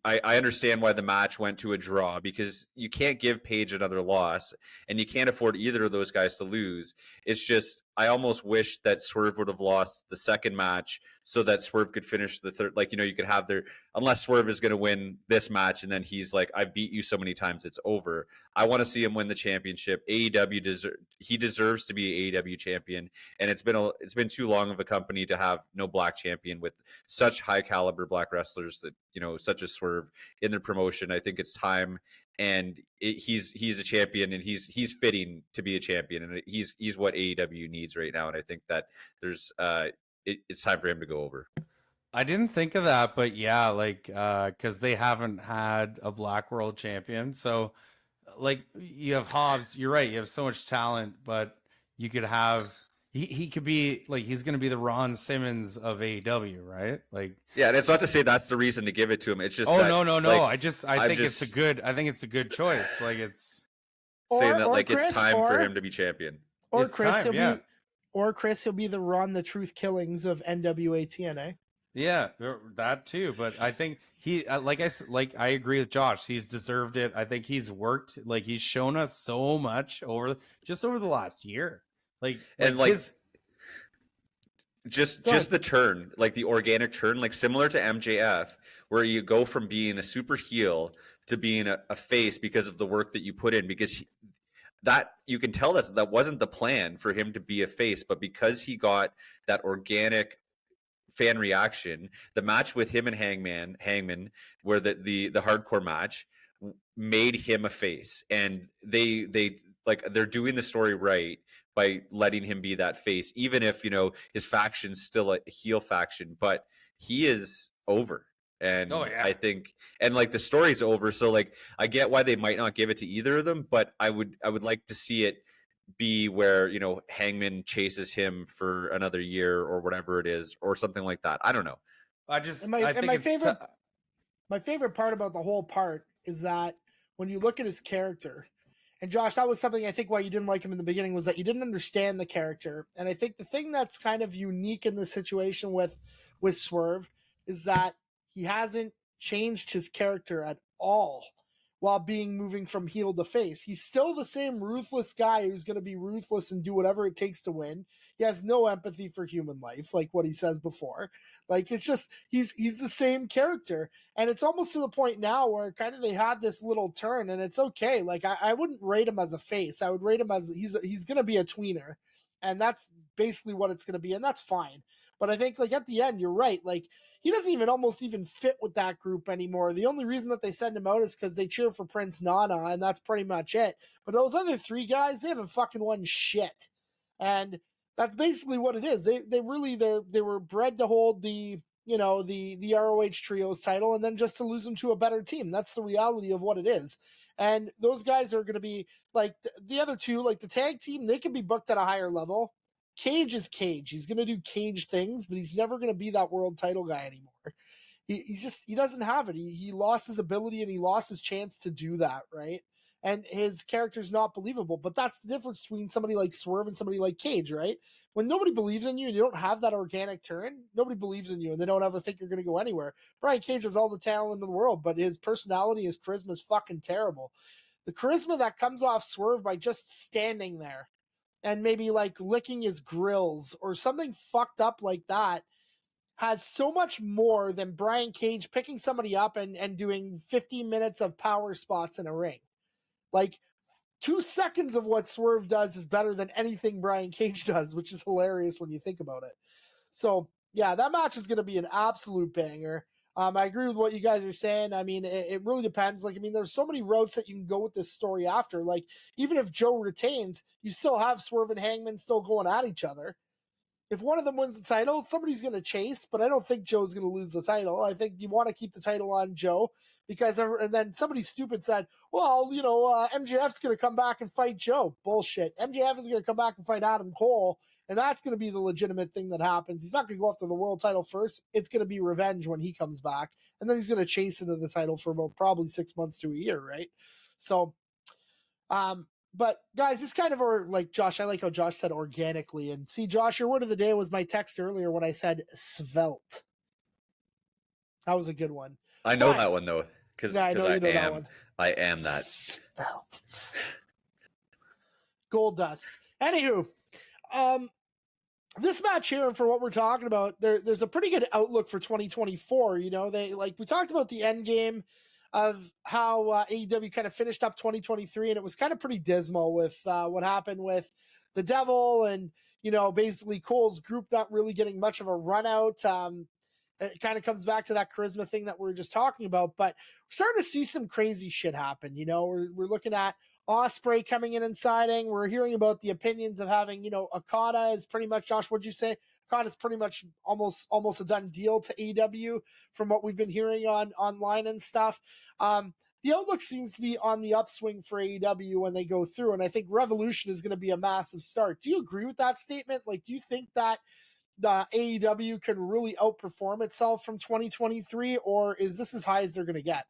I understand why the match went to a draw, because you can't give Page another loss, and you can't afford either of those guys to lose. It's just, I almost wish that Swerve would have lost the second match so that Swerve could finish the third. Like, you could have unless Swerve is going to win this match and then he's like, I've beat you so many times, it's over. I want to see him win the championship. He deserves to be AEW champion, and it's been too long of a company to have no black champion with such high caliber black wrestlers that, such as Swerve in their promotion. I think it's time, and he's a champion, and he's fitting to be a champion, and he's what AEW needs right now. And I think that there's it's time for him to go over. I didn't think of that, but yeah, like because they haven't had a black world champion, so like you have Hobbs. You're right. You have so much talent, but you could have. He could be like, he's going to be the Ron Simmons of AEW, right? Like, yeah, and it's not to say that's the reason to give it to him. It's just no. Like, I think it's a good choice. Like, it's saying that like Chris, it's time for him to be champion. Or it's Chris, he'll be the Ron the Truth Killings of NWA TNA. Yeah, that too. But I think he, I agree with Josh. He's deserved it. I think he's worked. Like, he's shown us so much over the last year. Just the turn, like the organic turn, like similar to MJF, where you go from being a super heel to being a face because of the work that you put in, because that you can tell that wasn't the plan for him to be a face, but because he got that organic fan reaction, the match with him and Hangman, where the hardcore match made him a face, and they're doing the story right by letting him be that face, even if his faction's still a heel faction, but he is over. And I think, and like the story's over, so like I get why they might not give it to either of them, but I would like to see it be where Hangman chases him for another year or whatever it is, or something like that. I don't know. I think my favorite. my favorite part about the whole part is that when you look at his character, and Josh, that was something I think why you didn't like him in the beginning was that you didn't understand the character. And I think the thing that's kind of unique in this situation with Swerve is that he hasn't changed his character at all while being moving from heel to face. He's still the same ruthless guy who's going to be ruthless and do whatever it takes to win. He has no empathy for human life, like what he says before. Like it's just he's the same character, and it's almost to the point now where kind of they had this little turn, and it's okay. Like I wouldn't rate him as a face. I would rate him as he's going to be a tweener, and that's basically what it's going to be, and that's fine. But I think like at the end, you're right. Like he doesn't even almost even fit with that group anymore. The only reason that they send him out is because they cheer for Prince Nana, and that's pretty much it. But those other three guys, they haven't fucking won shit, and that's basically what it is. They were bred to hold the the ROH trios title and then just to lose them to a better team. That's the reality of what it is. And those guys are going to be like the other two, like the tag team, they can be booked at a higher level. Cage is Cage. He's going to do Cage things, but he's never going to be that world title guy anymore. He doesn't have it. He lost his ability and he lost his chance to do that, right? And his character's not believable. But that's the difference between somebody like Swerve and somebody like Cage, right? When nobody believes in you and you don't have that organic turn, nobody believes in you and they don't ever think you're going to go anywhere. Brian Cage has all the talent in the world, but his personality, his charisma is fucking terrible. The charisma that comes off Swerve by just standing there and maybe like licking his grills or something fucked up like that has so much more than Brian Cage picking somebody up and doing 15 minutes of power spots in a ring. Like 2 seconds of what Swerve does is better than anything Brian Cage does, which is hilarious when you think about it. So yeah, that match is going to be an absolute banger. I agree with what you guys are saying. I mean, it really depends. Like, I mean, there's so many routes that you can go with this story after. Like, even if Joe retains, you still have Swerve and Hangman still going at each other. If one of them wins the title, somebody's going to chase, but I don't think Joe's going to lose the title. I think you want to keep the title on Joe because, and then somebody stupid said, well, MJF's going to come back and fight Joe. Bullshit. MJF is going to come back and fight Adam Cole, and that's going to be the legitimate thing that happens. He's not going to go after the world title first. It's going to be revenge when he comes back, and then he's going to chase into the title for about probably 6 months to a year, right? So, but guys, it's kind of like Josh. I like how Josh said organically. And see, Josh, your word of the day was my text earlier when I said svelte. That was a good one. I know that one though, because I know you know that one. I am that. Svelte. Gold dust. Anywho, this match here, and for what we're talking about, there's a pretty good outlook for 2024. You know, we talked about the end game of how AEW kind of finished up 2023, and it was kind of pretty dismal with what happened with the Devil and, basically Cole's group not really getting much of a run out. It kind of comes back to that charisma thing that we were just talking about, but we're starting to see some crazy shit happen. We're looking at Ospreay coming in and siding. We're hearing about the opinions of having, Okada is pretty much, Josh, what'd you say? Okada's pretty much almost a done deal to AEW from what we've been hearing online and stuff. The outlook seems to be on the upswing for AEW when they go through, and I think Revolution is going to be a massive start. Do you agree with that statement? Like, do you think that the AEW can really outperform itself from 2023, or is this as high as they're going to get?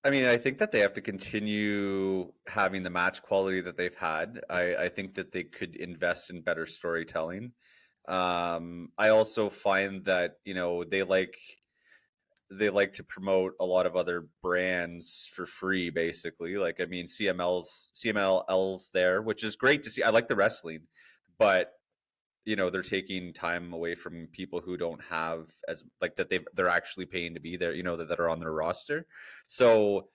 I mean, I think that they have to continue having the match quality that they've had. I think that they could invest in better storytelling. I also find that, they like to promote a lot of other brands for free, basically. Like, I mean, CMLL's there, which is great to see. I like the wrestling, but they're taking time away from people who don't have as like that they're actually paying to be there, that are on their roster. So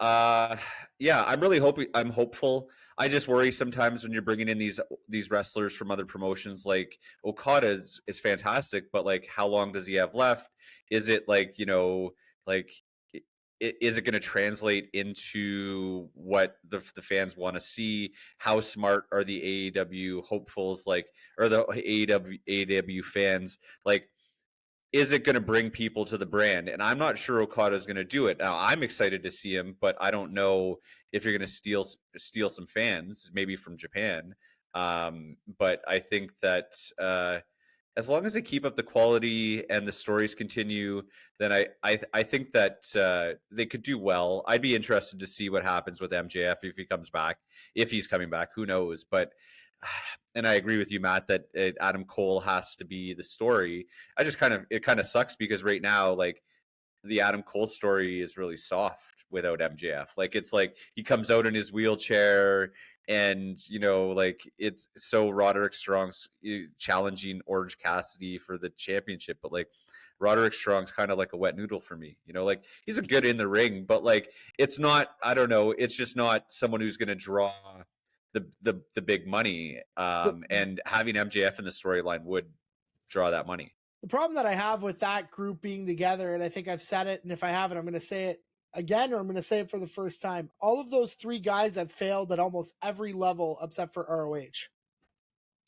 yeah, I'm hopeful. I just worry sometimes when you're bringing in these wrestlers from other promotions. Like Okada is fantastic, but like how long does he have left? Is it like, is it going to translate into what the fans want to see? How smart are the AEW hopefuls, or the AEW fans? Like, is it going to bring people to the brand? And I'm not sure Okada is going to do it. Now, I'm excited to see him, but I don't know if you're going to steal some fans, maybe from Japan. But I think that as long as they keep up the quality and the stories continue, then I think that they could do well. I'd be interested to see what happens with MJF if he comes back. If he's coming back, who knows? But and I agree with you, Matt, that Adam Cole has to be the story. It kind of sucks because right now, like, the Adam Cole story is really soft without MJF. Like, it's like he comes out in his wheelchair, and like, it's so Roderick Strong's challenging Orange Cassidy for the championship, but like, Roderick Strong's kind of like a wet noodle for me. Like, he's a good in the ring, but like, it's not. I don't know. It's just not someone who's going to draw the big money. And having MJF in the storyline would draw that money. The problem that I have with that group being together, and I think I've said it, and if I haven't, I'm going to say it again, or I'm going to say it for the first time. All of those three guys have failed at almost every level except for ROH.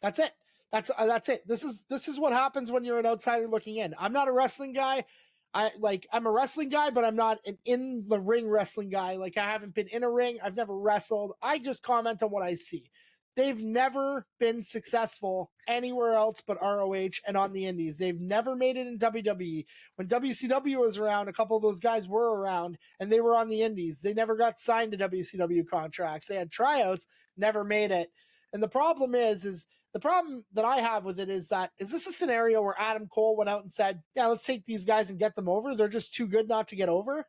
That's it. That's it. This is what happens when you're an outsider looking in. I'm not a wrestling guy. I'm a wrestling guy, but I'm not an in the ring wrestling guy. Like, I haven't been in a ring. I've never wrestled. I just comment on what I see. They've never been successful anywhere else but ROH and on the indies. They've never made it in WWE. When WCW was around, a couple of those guys were around, and they were on the indies. They never got signed to WCW contracts. They had tryouts, never made it. And the problem is the problem that I have with it is this a scenario where Adam Cole went out and said, yeah, let's take these guys and get them over? They're just too good not to get over?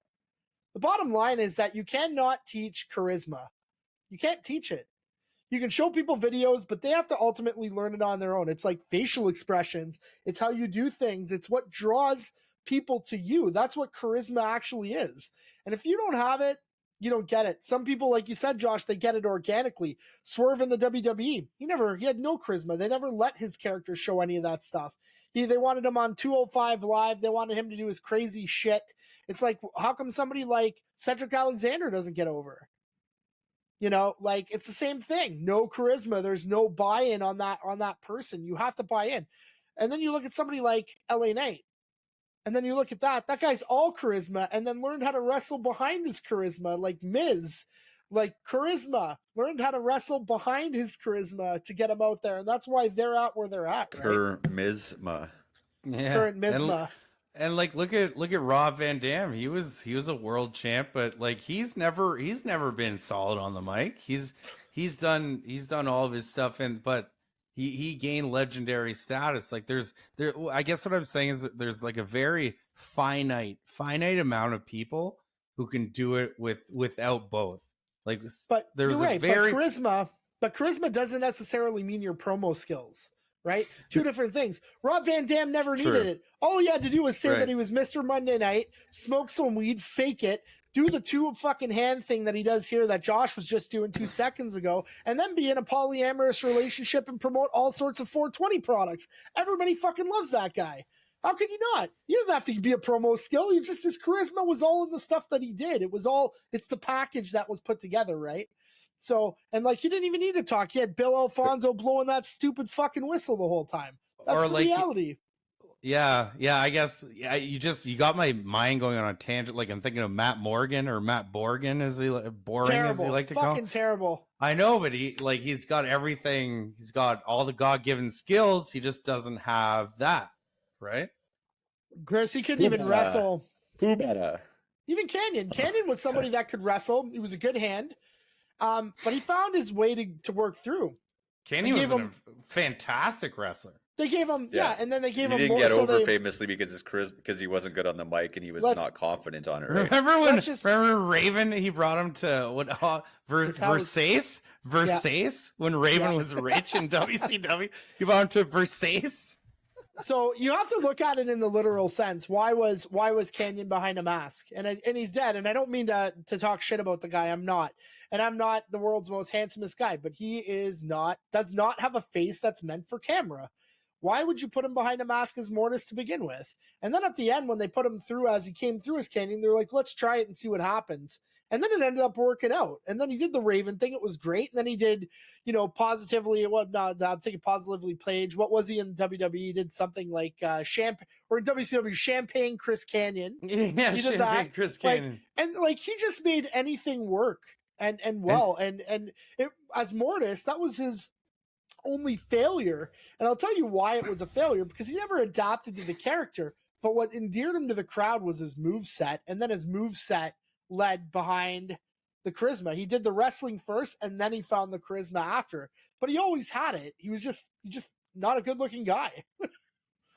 The bottom line is that you cannot teach charisma. You can't teach it. You can show people videos, but they have to ultimately learn it on their own. It's like facial expressions. It's how you do things. It's what draws people to you. That's what charisma actually is. And if you don't have it, you don't get it. Some people, like you said, Josh, they get it organically. Swerve in the WWE, he had no charisma. They never let his character show any of that stuff. They wanted him on 205 Live. They wanted him to do his crazy shit. It's like, how come somebody like Cedric Alexander doesn't get over? Like, it's the same thing. No charisma. There's no buy-in on that person. You have to buy in. And then you look at somebody like LA Knight. And then you look at that guy's all charisma, and then learned how to wrestle behind his charisma, like Miz. Like, charisma. Learned how to wrestle behind his charisma to get him out there. And that's why they're at where they're at, right? Charisma. Yeah. Current Misma. And like, look at Rob Van Dam. He was a world champ, but like, he's never been solid on the mic. He's done all of his stuff, but he gained legendary status. Like, I guess what I'm saying is that there's like a very finite amount of people who can do it without both. Like, but there's you're right, very but charisma doesn't necessarily mean your promo skills. Right? Two different things. Rob Van Dam never needed it. All he had to do was say that he was Mr. Monday Night, smoke some weed, fake it, do the two fucking hand thing that he does here that Josh was just doing 2 seconds ago, and then be in a polyamorous relationship and promote all sorts of 420 products. Everybody fucking loves that guy. How can you not? He doesn't have to be a promo skill. His charisma was all in the stuff that he did. It's the package that was put together, right? So, and like, he didn't even need to talk. He had Bill Alfonso blowing that stupid fucking whistle the whole time. That's the reality. Yeah, I guess. Yeah, you got my mind going on a tangent. Like, I'm thinking of Matt Morgan or Matt Borgen, as he like to call. Fucking terrible. I know, but he's got everything. He's got all the God-given skills. He just doesn't have that, right? Chris, he couldn't even wrestle. Who better? Even Canyon. Canyon was somebody that could wrestle. He was a good hand. But he found his way to work through. Kenny was a fantastic wrestler. They gave him, and then they gave him. He didn't get over famously because he wasn't good on the mic and he was not confident on it. Right? Remember Raven? He brought him to Versace when Raven was rich in WCW. He brought him to Versace. So you have to look at it in the literal sense. Why was Canyon behind a mask? And he's dead. And I don't mean to talk shit about the guy. I'm not. And I'm not the world's most handsomest guy, but he does not have a face that's meant for camera. Why would you put him behind a mask as Mortis to begin with? And then at the end, when they put him through as he came through as Canyon, they're like, let's try it and see what happens. And then it ended up working out. And then he did the Raven thing. It was great. And then he did, positively, I'm thinking positively Page. What was he in WWE? He did something like Champagne, or in WCW, Champagne Chris Canyon. Yeah, he did that. Chris Canyon. He just made anything work and well. And it, as Mortis, that was his only failure, and I'll tell you why it was a failure, because he never adapted to the character. But what endeared him to the crowd was his moveset, and then his moveset led behind the charisma. He did the wrestling first, and then he found the charisma after. But he always had it. He was just not a good-looking guy.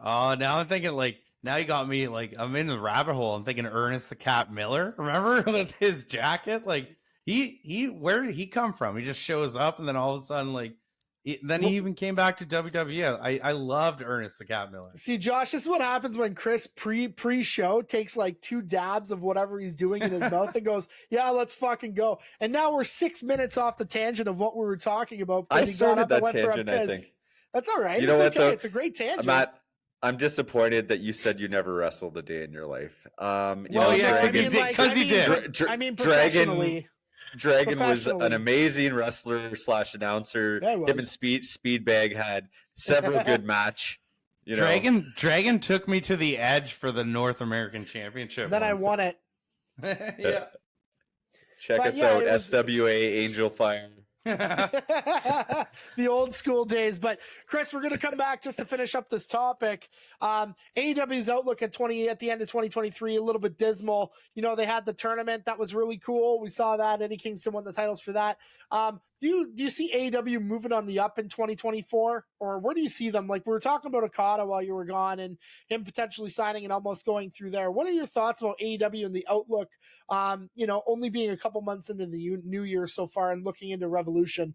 Oh, now I'm thinking like, now you got me like, I'm in the rabbit hole. I'm thinking Ernest the Cat Miller. Remember with his jacket? Like where did he come from? He just shows up, and then all of a sudden, like, then he even came back to WWE. I loved Ernest the Cat Miller. See, Josh, this is what happens when Chris pre-show takes like 2 dabs of whatever he's doing in his mouth and goes, "Yeah, let's fucking go." And now we're 6 minutes off the tangent of what we were talking about. I started that tangent, I think. That's all right. You know what, okay. though? It's a great tangent. Matt, I'm disappointed that you said you never wrestled a day in your life. Because he did. I mean, professionally. Dragon was an amazing wrestler / announcer. Yeah, him and Speedbag had several good match. Dragon took me to the edge for the North American Championship. Then I won it. Yeah. Check us out, SWA Angel Fire. The old school days. But Chris, we're going to come back just to finish up this topic. AEW's outlook at the end of 2023, a little bit dismal. They had the tournament that was really cool. We saw that Eddie Kingston won the titles for that. Do you see AEW moving on the up in 2024, or where do you see them? Like, we were talking about Okada while you were gone, and him potentially signing and almost going through there. What are your thoughts about AEW and the outlook? Only being a couple months into the new year so far and looking into Revolution.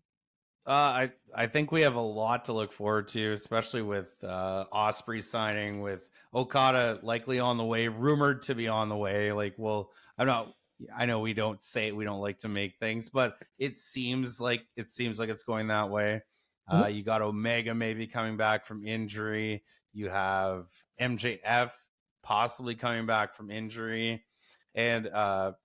I think we have a lot to look forward to, especially with Ospreay signing, with Okada likely on the way, rumored to be on the way. I know we don't like to make things, but it seems like it's going that way. You got Omega maybe coming back from injury. You have MJF possibly coming back from injury. And I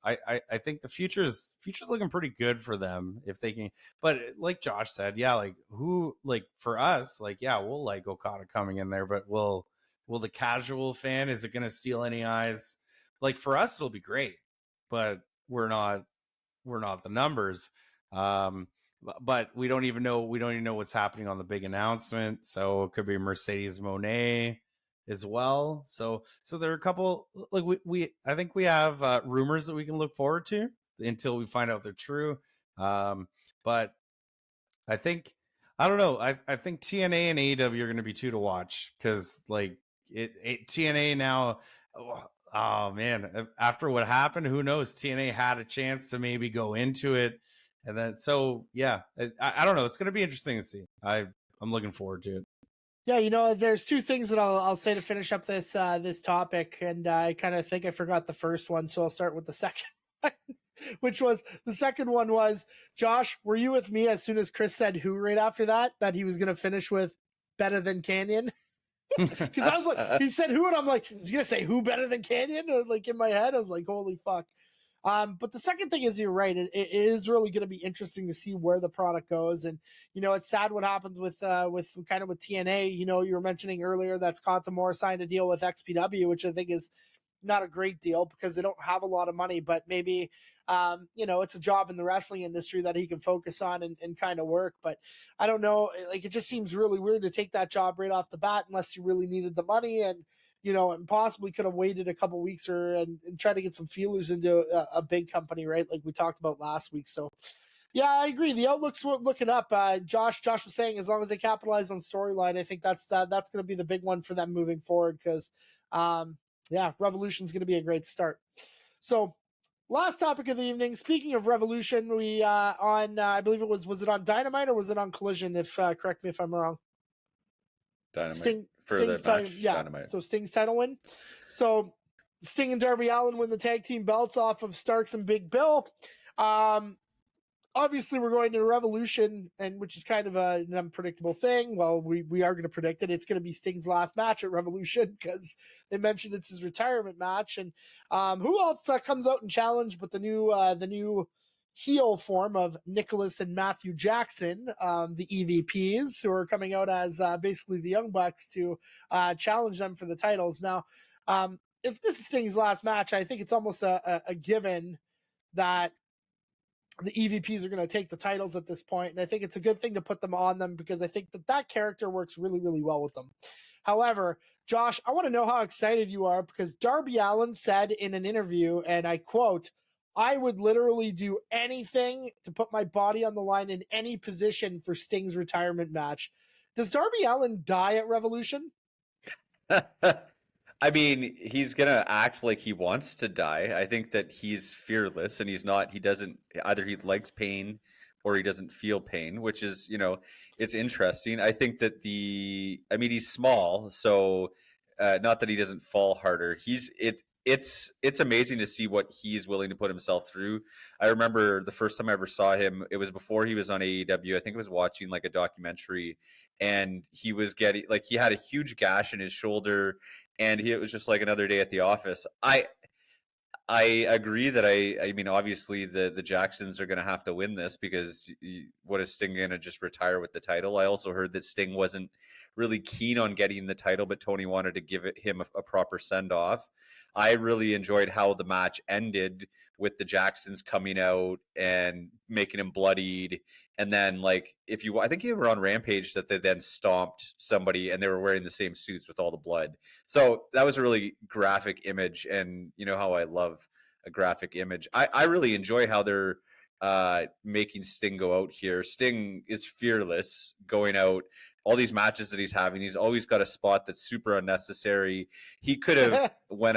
think the future's looking pretty good for them if they can. But like Josh said, for us, we'll like Okada coming in there, but will the casual fan, is it going to steal any eyes? Like, for us, it'll be great, but we're not the numbers. But we don't even know what's happening on the big announcement. So it could be Mercedes Moné as well. So there are a couple, like, I think we have rumors that we can look forward to until we find out they're true. But I think, I don't know. I think TNA and AEW are going to be two to watch, because like TNA now, oh man, after what happened, who knows? TNA had a chance to maybe go into it. And then, so yeah, I don't know. It's going to be interesting to see. I'm looking forward to it. Yeah, there's 2 things that I'll say to finish up this topic, and I kind of think I forgot the first one, so I'll start with the second one, which was, the second one was, Josh, were you with me as soon as Chris said who right after that he was going to finish with better than Canyon? Because I was like, he said who, and I'm like, is he going to say who better than Canyon? Like, in my head, I was like, holy fuck. But the second thing is, you're right. It is really going to be interesting to see where the product goes. And, it's sad what happens with TNA. You were mentioning earlier that Scott D'Amore signed a deal with XPW, which I think is not a great deal because they don't have a lot of money, but maybe, it's a job in the wrestling industry that he can focus on and kind of work. But I don't know, like, it just seems really weird to take that job right off the bat unless you really needed the money, and possibly could have waited a couple weeks and try to get some feelers into a big company, right? Like we talked about last week. So, yeah, I agree. The outlook's looking up. Josh was saying, as long as they capitalize on storyline, I think that's going to be the big one for them moving forward. Because, Revolution's going to be a great start. So, last topic of the evening. Speaking of Revolution, we I believe it was it on Dynamite or was it on Collision? If correct me if I'm wrong. Dynamite. Sting's title, Dynamite. So Sting's title win. So Sting and Darby Allin win the tag team belts off of Starks and Big Bill. Obviously, we're going to Revolution, and which is kind of an unpredictable thing. Well, we are going to predict it. It's going to be Sting's last match at Revolution because they mentioned it's his retirement match. And who else comes out and challenge but the new heel form of Nicholas and Matthew Jackson, the EVPs, who are coming out as basically the Young Bucks to challenge them for the titles. Now, if this is Sting's last match, I think it's almost a given that the EVPs are going to take the titles at this point, and I think it's a good thing to put them on them because I think that character works really, really well with them. However, Josh, I want to know how excited you are because Darby Allin said in an interview, and I quote, "I would literally do anything to put my body on the line in any position for Sting's retirement match." Does Darby Allin die at Revolution? I mean, he's gonna act like he wants to die. I think that he's fearless, and he's not. He doesn't either. He likes pain, or he doesn't feel pain, which is, it's interesting. I think that I mean, he's small, so not that he doesn't fall harder. It's amazing to see what he's willing to put himself through. I remember the first time I ever saw him, it was before he was on AEW. I think I was watching like a documentary, and he was getting like he had a huge gash in his shoulder, and it was just like another day at the office. I agree that I mean, obviously the Jacksons are going to have to win this because what is Sting going to just retire with the title? I also heard that Sting wasn't really keen on getting the title, but Tony wanted to give him a proper send off. I really enjoyed how the match ended with the Jacksons coming out and making him bloodied. And then, like, I think you were on Rampage that they then stomped somebody and they were wearing the same suits with all the blood. So that was a really graphic image. And you know how I love a graphic image. I really enjoy how they're making Sting go out here. Sting is fearless going out. All these matches that he's having, he's always got a spot that's super unnecessary. He could have went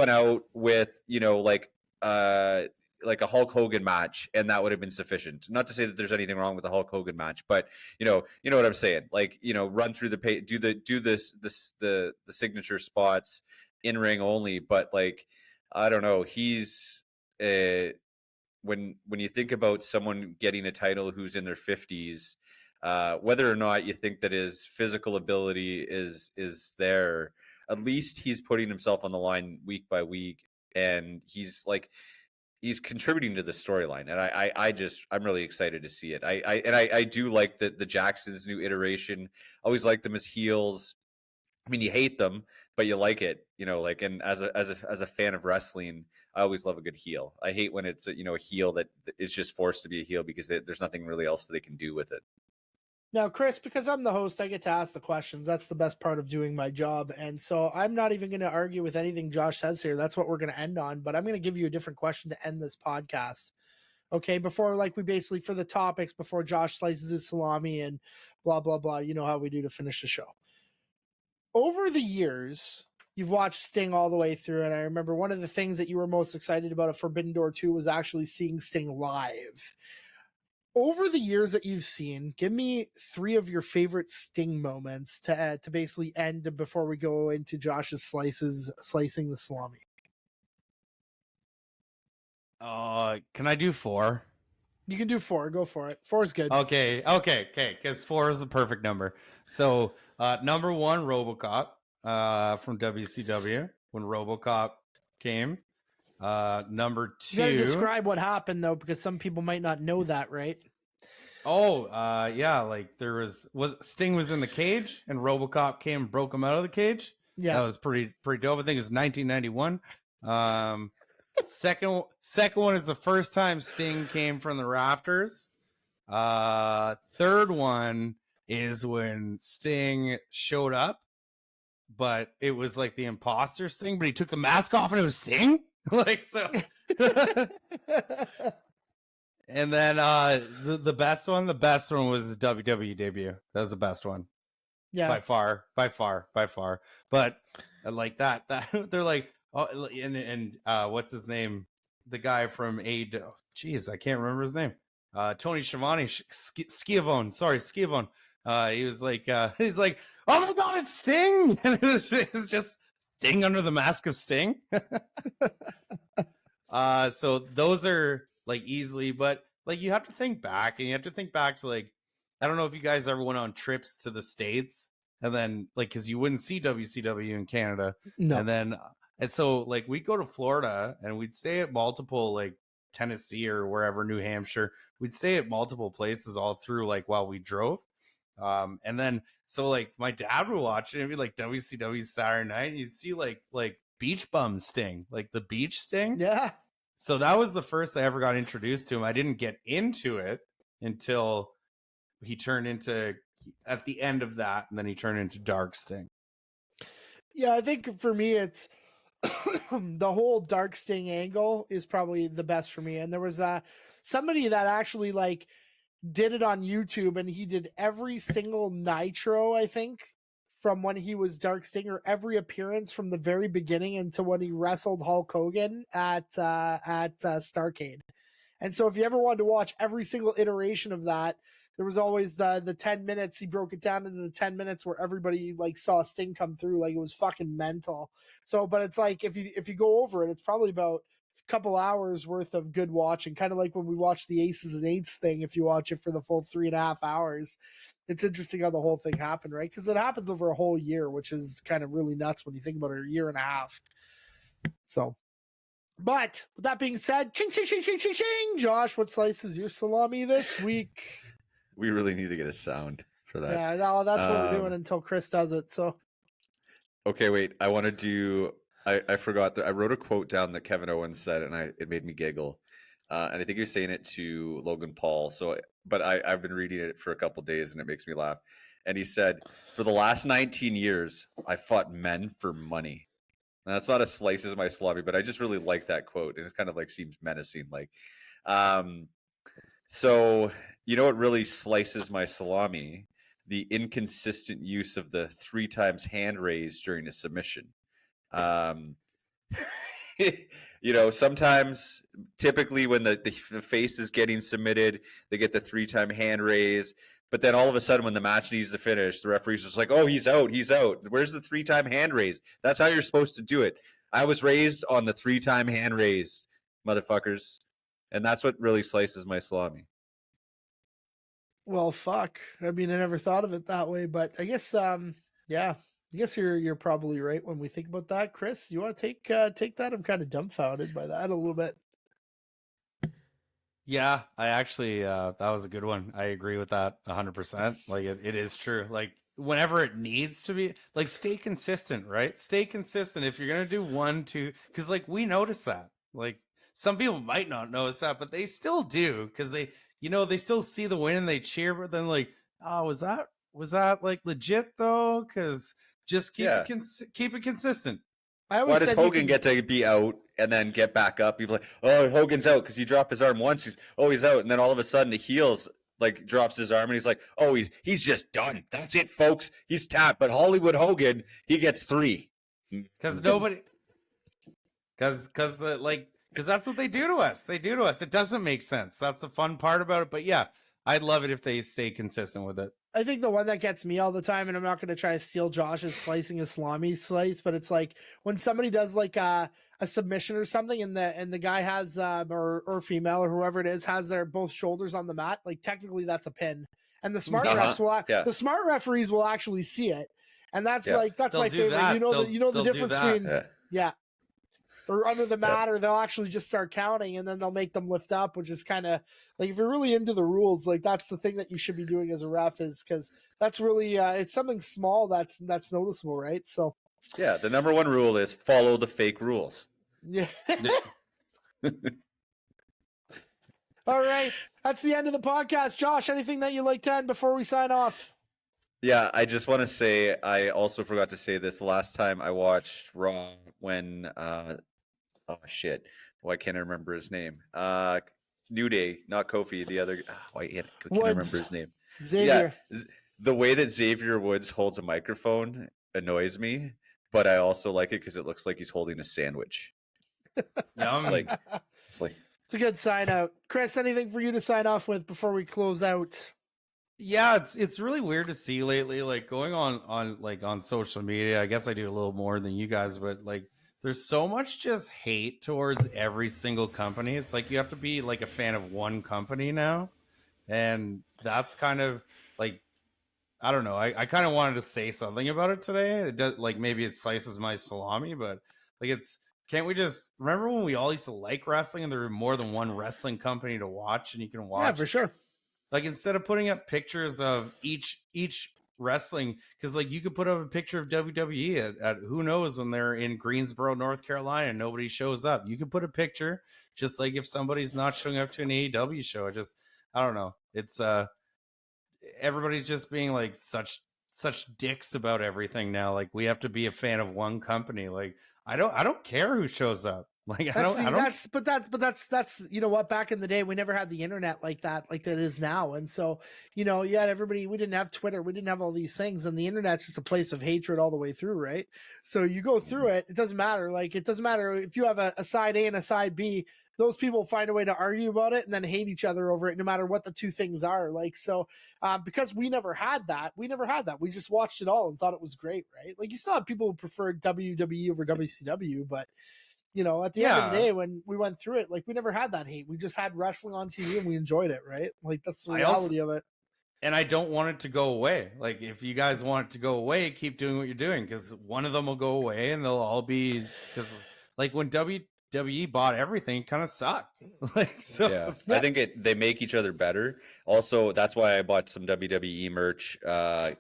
out with, like a Hulk Hogan match, and that would have been sufficient. Not to say that there's anything wrong with the Hulk Hogan match, but you know what I'm saying. Like, run through the signature spots in ring only. But like, I don't know. He's when you think about someone getting a title who's in their 50s, whether or not you think that his physical ability is there, at least he's putting himself on the line week by week, and he's contributing to the storyline, and I'm really excited to see it. I do like the Jacksons' new iteration. Always like them as heels. I mean, you hate them, but you like it, and as a fan of wrestling, I always love a good heel. I hate when it's a heel that is just forced to be a heel because there's nothing really else that they can do with it. Now, Chris, because I'm the host, I get to ask the questions. That's the best part of doing my job. And so I'm not even going to argue with anything Josh says here. That's what we're going to end on. But I'm going to give you a different question to end this podcast. Okay, before, like, we basically, for the topics, before Josh slices his salami and blah, blah, blah, you know how we do to finish the show. Over the years, you've watched Sting all the way through, and I remember one of the things that you were most excited about at Forbidden Door 2 was actually seeing Sting live. Over the years that you've seen, give me 3 of your favorite Sting moments to basically end before we go into Josh's slicing the salami. Can I do 4? You can do 4. Go for it. 4 is good. Okay. Because 4 is the perfect number. So, number 1, Robocop, from WCW when Robocop came. Number 2. You gotta describe what happened though, because some people might not know that, right? Oh, yeah. Like there was Sting was in the cage and Robocop came and broke him out of the cage. Yeah, that was pretty dope. I think it was 1991. Second one is the first time Sting came from the rafters. Third one is when Sting showed up, but it was like the imposter Sting, but he took the mask off and it was Sting. Like, so. And then the best one was his WWE debut. That was the best one. Yeah, by far. But like that they're like, oh, and what's his name? The guy from AEW. Jeez, I can't remember his name. Tony Schiavone, Schiavone. He was like, he's like, oh my God, it's Sting, and it was just Sting under the mask of Sting. So those are like easily, but like you have to think back, and you have to think back to like, I don't know if you guys ever went on trips to the States, and then like, because you wouldn't see WCW in Canada, no, and so like we'd go to Florida and we'd stay at multiple, like Tennessee or wherever, New Hampshire, we'd stay at multiple places all through like while we drove. And then so like my dad would watch it, it'd be like WCW Saturday night, and you'd see like Beach Bum Sting, like the beach Sting. Yeah. So that was the first I ever got introduced to him. I didn't get into it until he turned into, at the end of that, and then he turned into Dark Sting. Yeah, I think for me, it's the whole Dark Sting angle is probably the best for me. And there was somebody that actually like did it on YouTube, and he did every single Nitro, I think, from when he was Dark Sting, or every appearance from the very beginning until when he wrestled Hulk Hogan at Starrcade. And so if you ever wanted to watch every single iteration of that, there was always the 10 minutes. He broke it down into the 10 minutes where everybody like saw Sting come through. Like, it was fucking mental. So, but it's like, if you go over it, it's probably about a couple hours worth of good watching. Kind of like when we watched the Aces and Eights thing. If you watch it for the full 3.5 hours, it's interesting how the whole thing happened, right? Because it happens over a whole year, which is kind of really nuts when you think about it, a year and a half. So, but with that being said, ching, ching, ching, ching, ching, ching. Josh, what slice is your salami this week? We really need to get a sound for that. Yeah, no, that's what we're doing until Chris does it. So, okay, wait. I want to do. I forgot that I wrote a quote down that Kevin Owens said, and it made me giggle. And I think you're saying it to Logan Paul. So, but I've been reading it for a couple of days, and it makes me laugh. And he said, "For the last 19 years, I fought men for money." And that's not a slice as my salami, but I just really like that quote, and it kind of like seems menacing. Like, so you know what really slices my salami? The inconsistent use of the 3 times hand raise during a submission. You know, sometimes, typically when the face is getting submitted, they get the 3-time hand raise. But then all of a sudden, when the match needs to finish, the referee's just like, "Oh, he's out. He's out. Where's the 3-time hand raise? That's how you're supposed to do it. I was raised on the 3-time hand raise, motherfuckers." And that's what really slices my salami. well, fuck. I mean, I never thought of it that way, but I guess, yeah, I guess you're probably right when we think about that. Chris, you want to take that? I'm kind of dumbfounded by that a little bit. Yeah, I actually, that was a good one. I agree with that 100%. Like, it is true. Like, whenever it needs to be, like, stay consistent, right? Stay consistent. If you're going to do 1, 2, because, like, we notice that. Like, some people might not notice that, but they still do, because they, you know, they still see the win and they cheer, but then, like, oh, was that like legit though? Because just keep it consistent. Why does Hogan get to be out and then get back up? People are like, "Oh, Hogan's out because he dropped his arm once. He's out," and then all of a sudden the heels like drops his arm and he's like, "Oh, he's just done. That's it, folks. He's tapped." But Hollywood Hogan, he gets 3 because nobody, because that's what they do to us. They do to us. It doesn't make sense. That's the fun part about it. But yeah, I'd love it if they stay consistent with it. I think the one that gets me all the time, and I'm not going to try to steal Josh's slicing a salami slice, but it's like when somebody does like a submission or something, and the guy has or female or whoever it is has their both shoulders on the mat. Like, technically that's a pin, and the smart the smart referees will actually see it, and that's like that's my favorite. That. You know the difference between or under the mat, or they'll actually just start counting, and then they'll make them lift up, which is kind of like, if you're really into the rules, like, that's the thing that you should be doing as a ref, is because that's really it's something small that's noticeable, right? So yeah, the number 1 rule is follow the fake rules. Yeah. All right, that's the end of the podcast. Josh, anything that you'd like to end before we sign off? Yeah, I just want to say, I also forgot to say this last time I watched Raw when oh shit, I can't remember his name. New Day, not Kofi, the other. I can't remember his name. Xavier. Yeah, the way that Xavier Woods holds a microphone annoys me, but I also like it because it looks like he's holding a sandwich. It's a good sign out. Chris, anything for you to sign off with before we close out? Yeah, it's really weird to see lately, like, going on social media. I guess I do a little more than you guys, but like, there's so much just hate towards every single company. It's like you have to be like a fan of one company now, and that's kind of like, I don't know. I kind of wanted to say something about it today. It does, like, maybe it slices my salami, but like, can't we just remember when we all used to like wrestling and there were more than one wrestling company to watch and you can watch? Yeah, for sure. Like, instead of putting up pictures of each wrestling, because like you could put up a picture of WWE at who knows when they're in Greensboro, North Carolina, and nobody shows up. You could put a picture, just like if somebody's not showing up to an AEW show. I don't know. It's everybody's just being like such dicks about everything now. Like we have to be a fan of one company. Like I don't care who shows up. Like that's you know what, back in the day we never had the internet like that is now, and so you know you had everybody. We didn't have Twitter, we didn't have all these things, and the internet's just a place of hatred all the way through, right? So you go through it, it doesn't matter. Like it doesn't matter if you have a side A and a side B. Those people find a way to argue about it and then hate each other over it, no matter what the two things are. Like, so because we never had that. We just watched it all and thought it was great, right? Like you still have people who prefer WWE over WCW, but you know, at the end of the day, when we went through it, like we never had that hate. We just had wrestling on TV and we enjoyed it, right? Like that's the reality of it. And I don't want it to go away. Like if you guys want it to go away, keep doing what you're doing, because one of them will go away and they'll all be, because like when WWE bought everything, it kind of sucked. Like so, yeah. I think they make each other better. Also, that's why I bought some WWE merch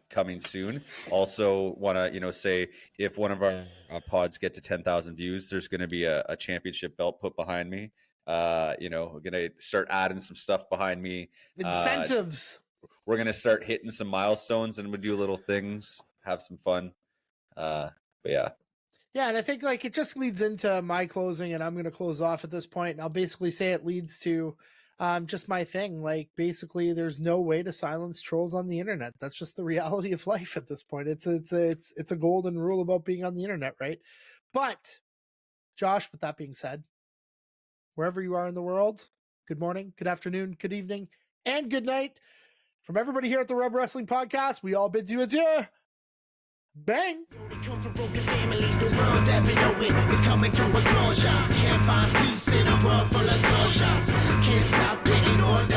coming soon. Also, want to say if one of our pods get to 10,000 views, there's going to be a championship belt put behind me. We're going to start adding some stuff behind me. Incentives. We're going to start hitting some milestones, and we'll do little things, have some fun. But yeah. Yeah, and I think like it just leads into my closing, and I'm going to close off at this point. And I'll basically say it leads to just my thing. Like basically, there's no way to silence trolls on the internet. That's just the reality of life at this point. It's a golden rule about being on the internet, right? But Josh, with that being said, wherever you are in the world, good morning, good afternoon, good evening, and good night. From everybody here at the Rub Wrestling Podcast, we all bid you adieu. Bang! We come from broken families, the world that we know it is coming to a closure. Can't find peace in a world full of soldiers. Can't stop getting older.